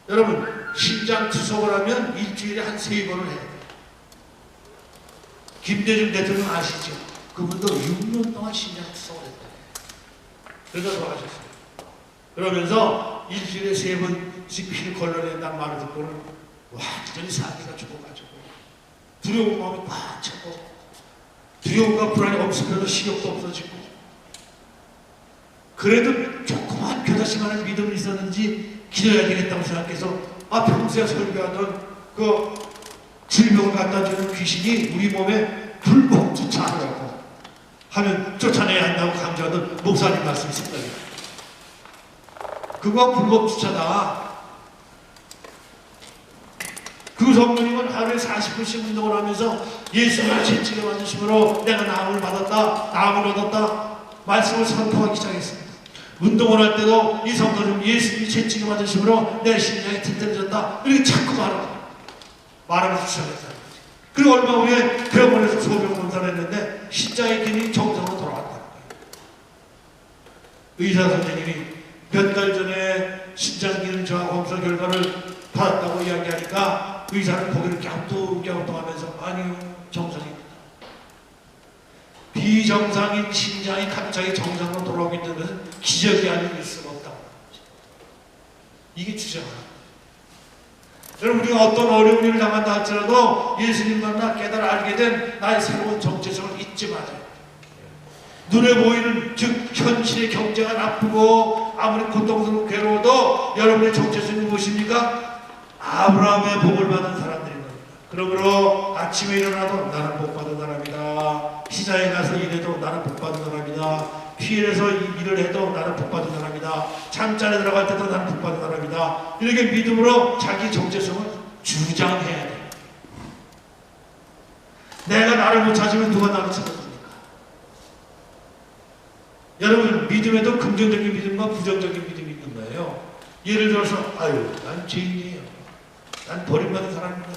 여러분 신장 투석을 하면 일주일에 한 3번을 해야 돼요. 김대중 대통령 아시죠? 그분도 6년 동안 신장 투석을 했대요. 그러다 돌아가셨어요. 그러면서 일주일에 3번씩 피를 걸러낸다는 말을 듣고는 완전히 사기가 죽어가지고 두려운 마음이 꽉 차고 두려움과 불안이 엄습해서 식욕도 없어지고, 그래도 조그만 겨자씨만한 믿음이 있었는지 기도해야 되겠다고 생각해서 평소에 설교하던 그 질병을 갖다 주는 귀신이 우리 몸에 불법 쫓아내라고 하면 쫓아내야 한다고 강조하던 목사님 말씀이 생각이 나요. 그거 불법 주차다. 그 성도님은 하루에 40분씩 운동을 하면서 예수님을 채찍에 맞으심으로 내가 나음을 받았다, 나음을 얻었다 말씀을 선포하기 시작했습니다. 운동을 할 때도 이 성도님 예수님이 채찍에 맞으심으로 내 심장이 튼튼해졌다 이렇게 자꾸 말하면서 시작했다. 그리고 얼마 후에 병원에서 소변 검사를 했는데 신장의 기능이 정상으로 돌아갔다는 거예요. 의사 선생님이 몇 달 전에 신장기능 저하 검사 결과를 받았다고 이야기하니까 의사는 고개를 갸우뚱하면서 아니요, 정상입니다. 비정상인 신장이 갑자기 정상으로 돌아오고 있는 것은 기적이 아닐 수가 없다고 합니다. 이게 주장하는 거예요. 여러분 우리가 어떤 어려운 일을 당한다 할지라도 예수님 만나 깨달아 알게 된 나의 새로운 정체성을 잊지 마세요. 눈에 보이는 즉 현실의 경제가 나쁘고 아무리 고통스럽고 괴로워도 여러분의 정체성이 무엇입니까? 아브라함의 복을 받은 사람들인 겁니다. 그러므로 아침에 일어나도 나는 복 받은 사람이다. 시장에 가서 일해도 나는 복 받은 사람이다. 피해서 일을 해도 나는 복 받은 사람이다. 잠자리에 들어갈 때도 나는 복 받은 사람이다. 이렇게 믿음으로 자기 정체성을 주장해야 돼. 내가 나를 못 찾으면 누가 나를 찾아줍니까? 여러분 믿음에도 긍정적인 믿음과 부정적인 믿음이 있는 거예요. 예를 들어서 난 죄인이에요. 난 버림받은 사람입니다.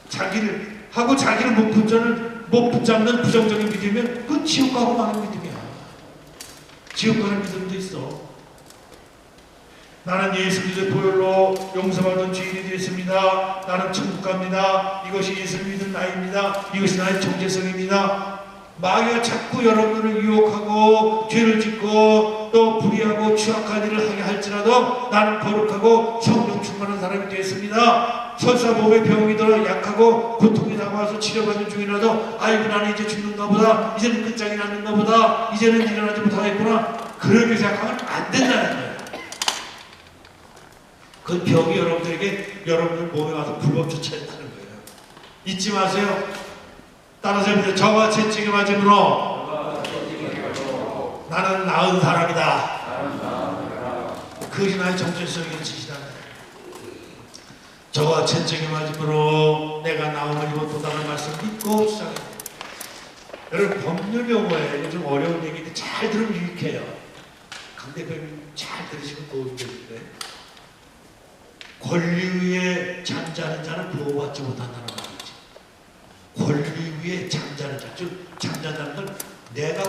자기를 못 붙잡는 부정적인 믿음이면 그건 지옥 가고 마는 믿음이야. 지옥 가는 믿음도 있어. 나는 예수 그리스도의 보혈로 용서받은 죄인이 되었습니다. 나는 천국 갑니다. 이것이 예수를 믿는 나입니다. 이것이 나의 정체성입니다. 마귀가 자꾸 여러분을 유혹하고 죄를 짓고 또 불의하고 추악한 일을 하게 할지라도 나는 거룩하고 성령 충만한 사람이 되었습니다. 설사 몸에 병이 들어 약하고 고통이 다가와서 치료받는 중이라도 아이고 나는 이제 죽는가 보다, 이제는 끝장이 났는가 보다, 이제는 일어나지 못하겠구나, 그렇게 생각하면 안 된다는 거예요. 그 병이 여러분들에게 여러분들 몸에 와서 불법조차했다는 거예요. 잊지 마세요. 따라서 해보세요. 저와 채찍에 맞음으로 나는 나은 사람이다. 그것이 나의 정체성의 지시다. 저와 채찍에 맞음으로 내가 나음을 입었다는 말씀 믿고 주장합니다. 여러분, 법률 용어에 이거 좀 어려운 얘기인데 잘 들으면 유익해요. 강 대표님 잘 들으시면 도움이 되는데, 권리 위에 잠자는 자는 보호받지 못한다는 말이지. 권리 위에 잠자는 자, 즉 잠잔다는 건 내가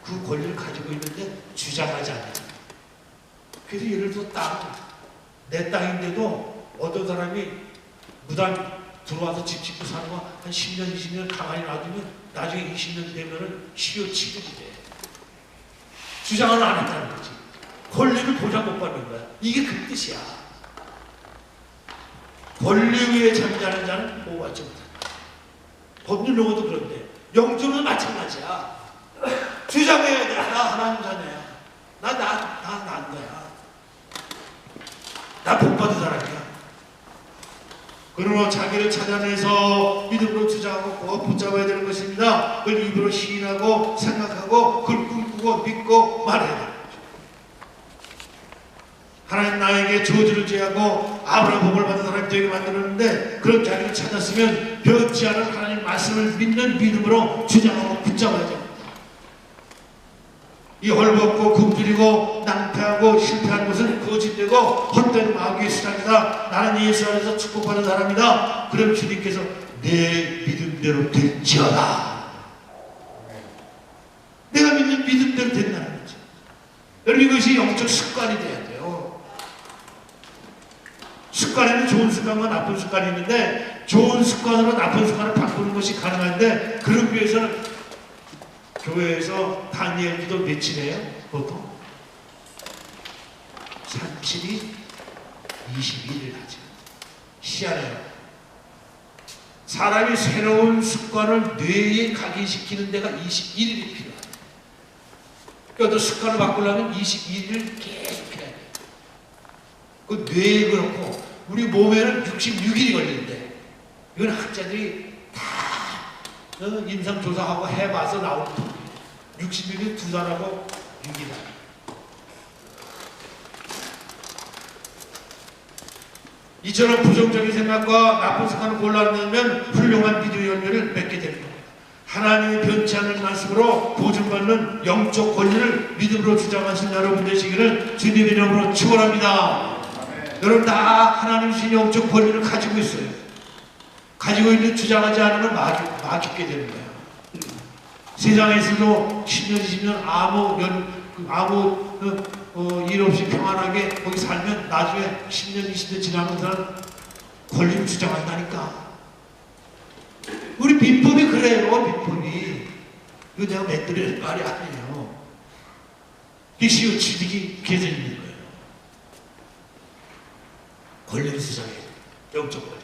그 권리를 가지고 있는데 주장하지 않는. 그래서 예를 들어 내 땅인데도 어떤 사람이 무단 들어와서 집 짓고 사는 거 한 10년, 20년 가만히 놔두면 나중에 20년 되면은 실효 취득이 돼. 주장을 안 했다는 거지. 권리를 보장 못 받는 거야. 이게 그 뜻이야. 권리 위에 잠자는 자는 보호받지 못한다. 법률 용어도 그런데 영적으로 마찬가지야. 주장해야 돼. 나 하나님 자녀야. 난 거야. 나 복받은 사람이야. 그러므로 자기를 찾아내서 믿음으로 주장하고 꼭 붙잡아야 되는 것입니다. 그걸 입으로 시인하고 생각하고 그걸 꿈꾸고 믿고 말해야 돼요. 하나님 나에게 저주를 제하고 아브라함 복을 받은 사람이 되게 만들었는데, 그런 자기를 찾았으면 변치 않은 하나님 말씀을 믿는 믿음으로 주장하고 붙잡아야 됩니다. 이 헐벗고 굶주리고 낭패하고 실패한 것은 거짓되고 헛된 마귀의 수단이다. 나는 예수 안에서 축복받은 사람이다. 그럼 주님께서 내 믿음대로 될지어다. 내가 믿는 믿음대로 된다는 거죠. 여러분, 이것이 영적 습관이 돼야 돼요. 습관에는 좋은 습관과 나쁜 습관이 있는데, 좋은 습관으로 나쁜 습관을 바꾸는 것이 가능한데, 그러기 위해서는 교회에서 다니엘 기도 며칠 해요? 보통 37일 21일 하죠. 희한해요. 사람이 새로운 습관을 뇌에 각인시키는 데가 21일이 필요해요. 그러니까 습관을 바꾸려면 21일을 계속 해야 돼요. 그 뇌에 그렇고 우리 몸에는 66일이 걸리는데, 이건 학자들이 다 임상조사하고 해봐서 나오는 통계예요. 60일이 2달하고 6일. 이처럼 부정적인 생각과 나쁜 습관을 골라내면 훌륭한 믿음의 열매를 맺게 됩니다. 하나님이 변치 않는 말씀으로 보증받는 영적 권리를 믿음으로 주장하신 여러분 되시기를 주님의 이름으로 축원합니다. 여러분 다 하나님 주신 영적 권리를 가지고 있어요. 가지고 있는 주장하지 않으면 막히게 되는 거예요. 세상에서도 10년, 20년 아무 일 없이 평안하게 거기 살면 나중에 10년, 20년 지나면 사람 권리를 주장한다니까. 우리 민법이 그래요. 민법이. 이거 내가 맷들이는 말이 아니에요. 이시오 취득이 계속 있는 거예요. 권리를 주장해야 돼요. 영적 권리.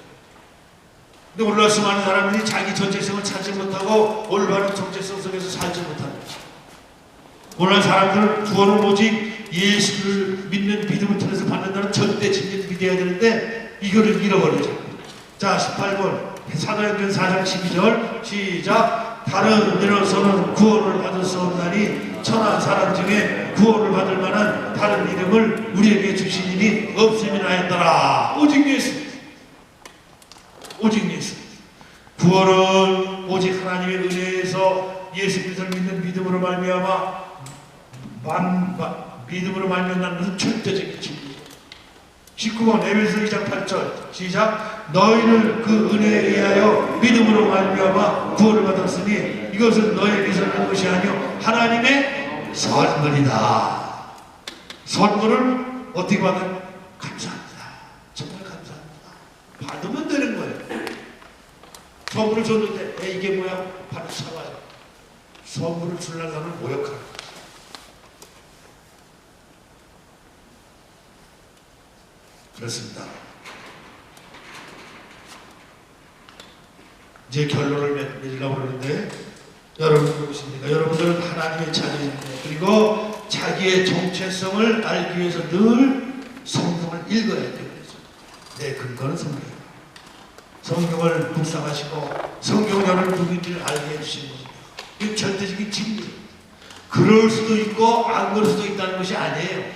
근데 올라 수많은 사람들이 자기 정체성을 찾지 못하고 올바른 정체성 속에서 살지 못합니다. 오늘 사람들은 구원을 오직 예수를 믿는 믿음을 통해서 받는다는 절대 진리를 믿어야 되는데 이거를 잃어버리죠. 자, 18번 사도행전 4장 12절 시작. 다른 이로서는 구원을 받을 수 없나니 천한 사람 중에 구원을 받을 만한 다른 이름을 우리에게 주시니 없음이라 했더라. 오직 예수. 오직 예수. 구원은 오직 하나님의 은혜에서 예수 그리스도를 믿는 믿음으로 말미암아 믿음으로 말미암는 것은 절대적인 진리예요. 19번 에베소 2장 8절 시작. 너희는 그 은혜에 의하여 믿음으로 말미암아 구원을 받았으니 이것은 너희에게서 난 것이 아니요 하나님의 선물이다. 선물을 어떻게 받은? 감사합니다. 정말 감사합니다. 받으면 되는 거예요. 선물을 줬는데 이게 뭐야? 바로 사와요. 선물을 주려는 사람을 모욕하는 거예요. 그렇습니다. 이제 결론을 맺으려고 그러는데, 여러분 누구십니까? 여러분들은 하나님의 자녀입니다. 그리고 자기의 정체성을 알기 위해서 늘 성경을 읽어야 돼요. 내 근거는 성경이에요. 성경을 묵상하시고 성경 여러분 누구인지를 알게 해주시는 겁니다. 이게 절대적인 진리예요. 그럴 수도 있고 안 그럴 수도 있다는 것이 아니에요.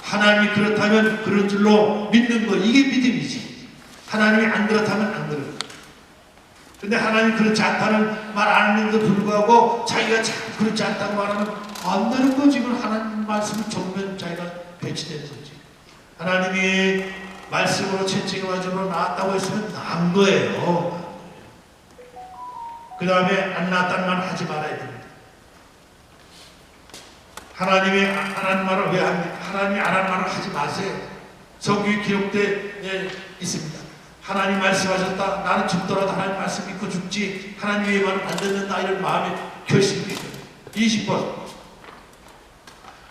하나님이 그렇다면 그런 줄로 믿는 것, 이게 믿음이지. 하나님이 안 그렇다면 안 그래요. 근데 하나님 그렇지 않다는 말 안 하는데도 불구하고 자기가 참 그렇지 않다고 말하면 안 되는 거지. 그건 하나님 말씀을 적으면 자기가 배치되는 거지. 하나님이 말씀으로 채찍을 나았다고 했으면 나은 거예요. 그 다음에 안 나았다는 말 하지 말아야 됩니다. 하나님이 안 하는 말을 왜 합니까? 하나님이 안 하는 말을 하지 마세요. 성경에 기록되어 있습니다. 하나님 말씀하셨다. 나는 죽더라도 하나님 말씀 믿고 죽지. 하나님의 말을 안 듣는다. 이런 마음의 결심이 있어요. 20번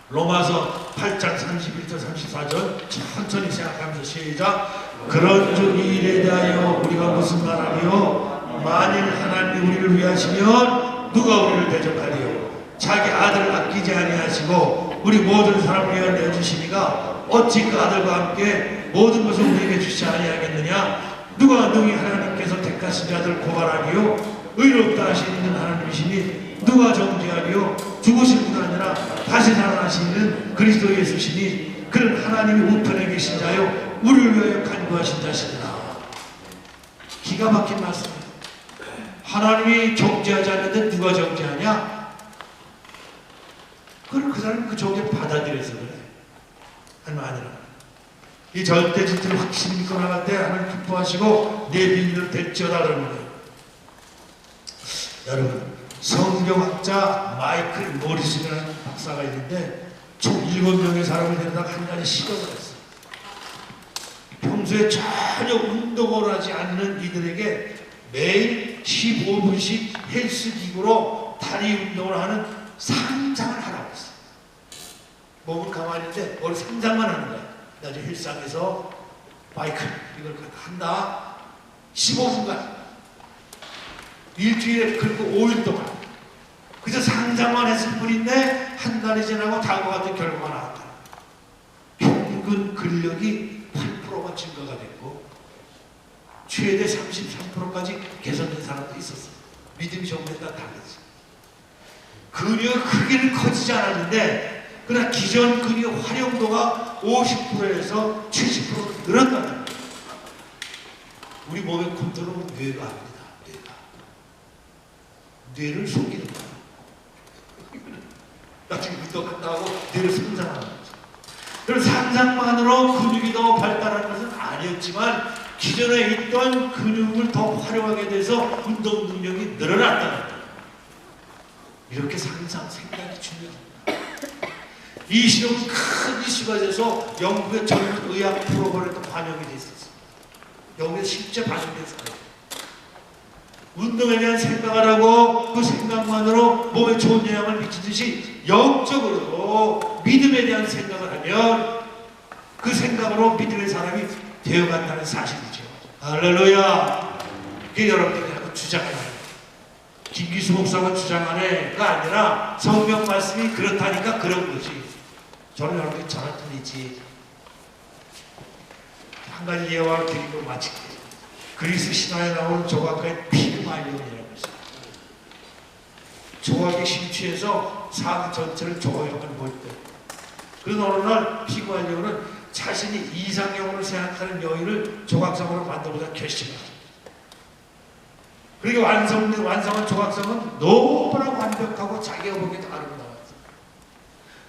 로마서 8장 31절 34절 천천히 생각하면서 시작. 그런즉 이 일에 대하여 우리가 무슨 말하리요? 만일 하나님이 우리를 위하시면 누가 우리를 대적하리요? 자기 아들을 아끼지 아니하시고 우리 모든 사람을 위하여 내주시니가 어찌 그 아들과 함께 모든 것을 우리에게 주시지 아니하겠느냐? 누가 능히 하나님께서 택하신 자들 고발하리요? 의롭다 하시는 하나님이시니 누가 정죄하리요? 죽으신 분 아니라 다시 살아나시는 그리스도 예수시니 그는 하나님이 우편에 계신 자요 우리를 위하여 간구하신 자시니라. 기가 막힌 말씀이에요. 하나님이 정죄하지 않는데 누가 정죄하냐? 그럼 그 사람이 그 정죄를 받아들여서 그래. 얼마 아니라 이 절대 진리를 확실히 믿고 나갈 때 하나님 기뻐하시고 내 빈들을 대지어다 그러는 거예요. 여러분 성경학자 마이클 모리슨이라는 박사가 있는데 총 7명의 사람을 데려다가 한 가지 실험을 했어요. 평소에 전혀 운동을 하지 않는 이들에게 매일 15분씩 헬스기구로 다리 운동을 하는 상상을 하라고 했어요. 몸은 가만히 있는데 머리 상상만 하는 거야. 나중에 헬스장에서 마이클 이걸 한다. 15분간 일주일에 그리고 5일 동안 그저 상상만 했을 뿐인데 한 달이 지나고 다음과 같은 결과가 나왔다. 평균 근력이 8%가 증가가 됐고 최대 33%까지 개선된 사람도 있었어. 믿음이 정말 다 다르지. 근육의 크기는 커지지 않았는데 그러나 기존 근육의 활용도가 50%에서 70%로 늘었다는 거예요. 우리 몸의 컨트롤은 뇌가 합니다. 뇌를 속이는 거야. 나중에 운동한다 하고 뇌를 상상하는 거죠. 그래서 상상만으로 근육이 더 발달하는 것은 아니었지만 기존에 있던 근육을 더 활용하게 돼서 운동 능력이 늘어났다는 거예요. 이렇게 상상, 생각이 중요합니다. 이 실험은 큰 이슈가 돼서 영국의 젊은 의학 프로그램에도 반영이 돼 있었어요. 영국에 실제 반영돼서 운동에 대한 생각을 하고 그 생각만으로 몸에 좋은 영향을 미치듯이 영적으로도 믿음에 대한 생각을 하면 그 생각으로 믿음의 사람이 되어간다는 사실이죠. 할렐루야. 그게 여러분들이 하고 주장하는 김기수 목사가 주장하네가 아니라 성경 말씀이 그렇다니까 그런 거지. 저는 여러분이 전할 뿐이지. 한 가지 예화를 드리고 마칠게요. 그리스 신화에 나오는 조각가의 피그말리온이라고 있어요. 조각에 심취해서 상 전체를 조각에만 볼 때. 그래서 어느 날 피그말리온은 자신이 이상형으로 생각하는 여인을 조각상으로 만들고자 결심합니다. 그리고 완성한 조각상은 너무나 완벽하고 자기가 보기에도 아름다워요.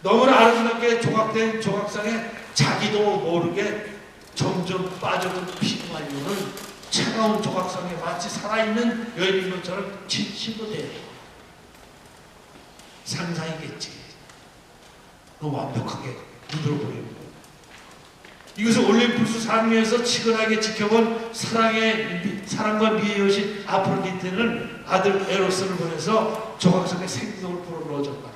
너무나 아름답게 조각된 조각상에 자기도 모르게 점점 빠져든 피그말리온은 차가운 조각상에 마치 살아있는 여인인 것처럼 진실도 돼요. 상상이겠지. 너무 완벽하게 눈으로 보이는 거예요. 이것을 올림푸스 상류에서 치근하게 지켜본 사랑과 미의 여신 아프로디테는 아들 에로스를 보내서 조각상에 생동을 불어넣어줬다.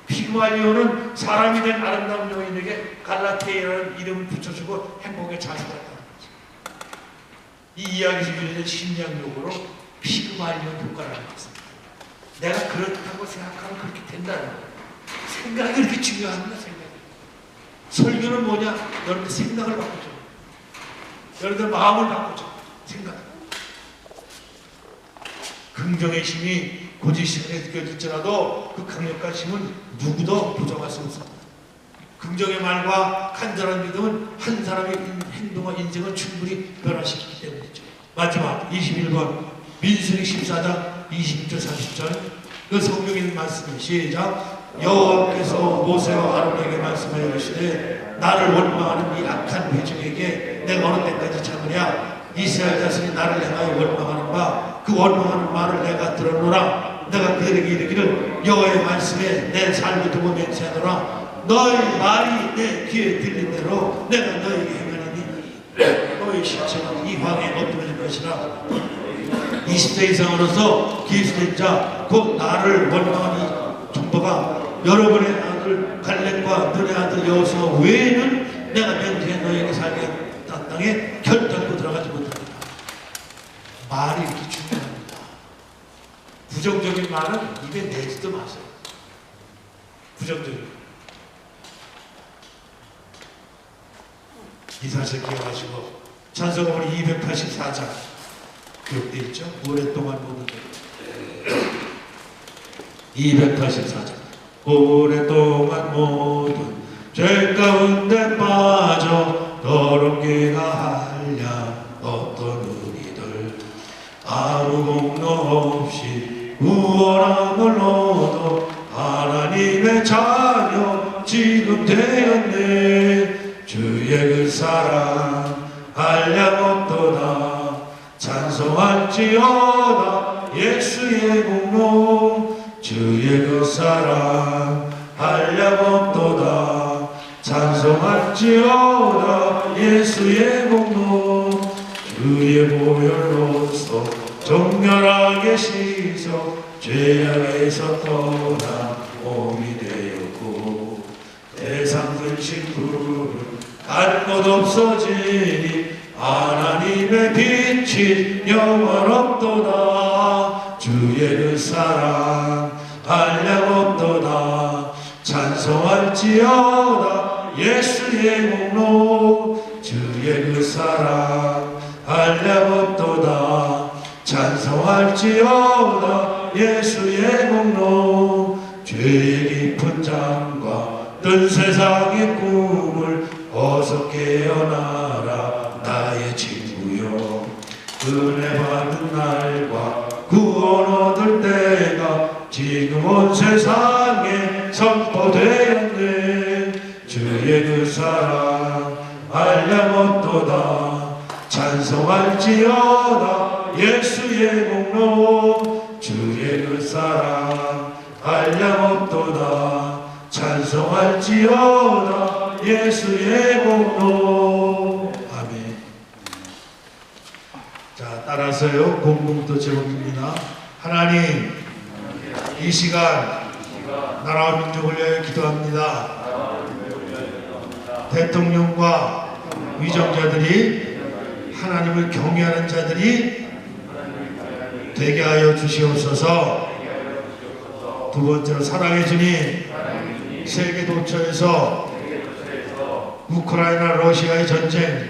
피그말리오는 사람이 된 아름다운 여인에게 갈라테이라는 이름을 붙여주고 행복에 잘 살았다는 거죠. 이 이야기에서 유래된 심리학용어로 피그말리오 효과라는 것입니다. 내가 그렇다고 생각하면 그렇게 된다는 거예요. 생각이 그렇게 중요합니다. 생각이. 설교는 뭐냐? 여러분들 생각을 바꾸죠. 여러분들 마음을 바꾸죠. 생각. 긍정의 힘이 고지식하게 느껴질지라도 그 강력한 힘은 누구도 부정할 수 없습니다. 긍정의 말과 간절한 믿음은 한 사람의 행동과 인생을 충분히 변화시키기 때문이죠. 마지막 21번 민수기 14장 20절 30절 그 성경에 있는 말씀이 시작. 여호와께서 모세와 아론에게 말씀하여 이르시되 나를 원망하는 이 악한 회중에게 내가 어느 때까지 참으랴. 이스라엘 자손이 나를 향하여 원망하는 바 그 원망하는 말을 내가 들었노라. 내가 그들에게 이르기를 여호와의 말씀에 내 삶을 두고 맹세하노라. 너희 말이 내 귀에 들린 대로 내가 너희에게 행하노니 너희 실체는 이 황에 엎드러질 것이라. 20세 이상으로서 기술된 자 곧 나를 원망하는 이 정도가 여러분의 아들 갈렙과 너의 아들 여호수아 외에는 내가 명세해 너희에게 살게 한 땅에 결단코 들어가지 못합니다. 말이 이렇게 중요합니다. 부정적인 말은 입에 내지도 마세요. 부정적인 말. 이 사실 기억하시고 찬송가번호 284장 기억되어 있죠? 오랫동안 모든 284장 오랫동안 모든 죄 가운데 빠져 더럽게가 하랴 어떤 우리들 아무 공로 없이 우월함을 얻어 하나님의 자녀 지금 되었네. 주의 그 사랑 한량없도다. 찬송할지어다 예수의 공로. 주의 그 사랑 한량없도다. 찬송할지어다 예수의 공로. 주의 보혈로서 정결하게 씻어 죄악에서 떠나 몸이 되었고 대상 근심 불은 갈 것 없어지니 하나님의 빛이 영원없도다. 주의 그 사랑 한량없도다. 찬송할지어다 예수의 공로. 주의 그 사랑 한량없도다. 찬송할지어다 예수의 공로. 죄의 깊은 잠과 뜬 세상의 꿈을 어서 깨어나라 나의 친구여. 은혜 받은 날과 구원 얻을 때가 지금 온 세상에 선포되었네. 주의 그 사랑 한량없도다. 찬송할지어다 예수의 공로. 주의 그 사랑 한량없도다. 찬송할지어다 예수의 공로. 아멘. 자, 따라서요. 공동도 제목입니다. 하나님, 이 시간 나라와 민족을 위하여 기도합니다. 대통령과 위정자들이 하나님을 경외하는 자들이 되게 하여 주시옵소서. 두 번째로 사랑의 주님, 세계 도처에서 우크라이나 러시아의 전쟁,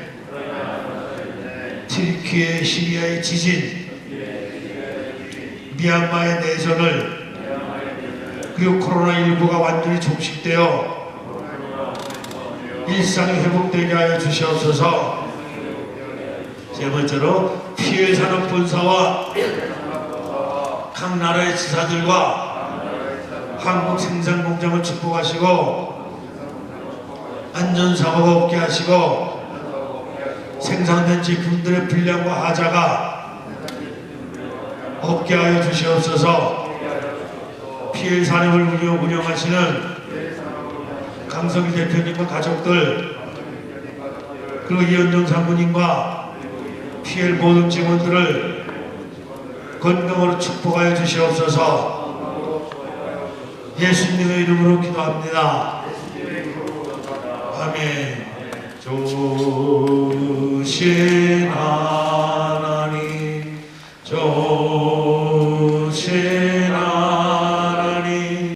튀르키예 시리아의 지진, 미얀마의 내전을, 그리고 코로나19가 완전히 종식되어 일상이 회복되게 하여 주시옵소서. 세 번째로 피해산업본사와 각 나라의 지사들과 한국 생산공장을 축복하시고 안전사고가 없게 하시고 생산된 제품들의 불량과 하자가 없게 하여 주시옵소서. 피해 산업을 운영하시는 강성희 대표님과 가족들, 그리고 이현정 사모님과 피해 모든 직원들을 건강으로 축복하여 주시옵소서. 예수님의 이름으로 기도합니다. 아멘. 조신하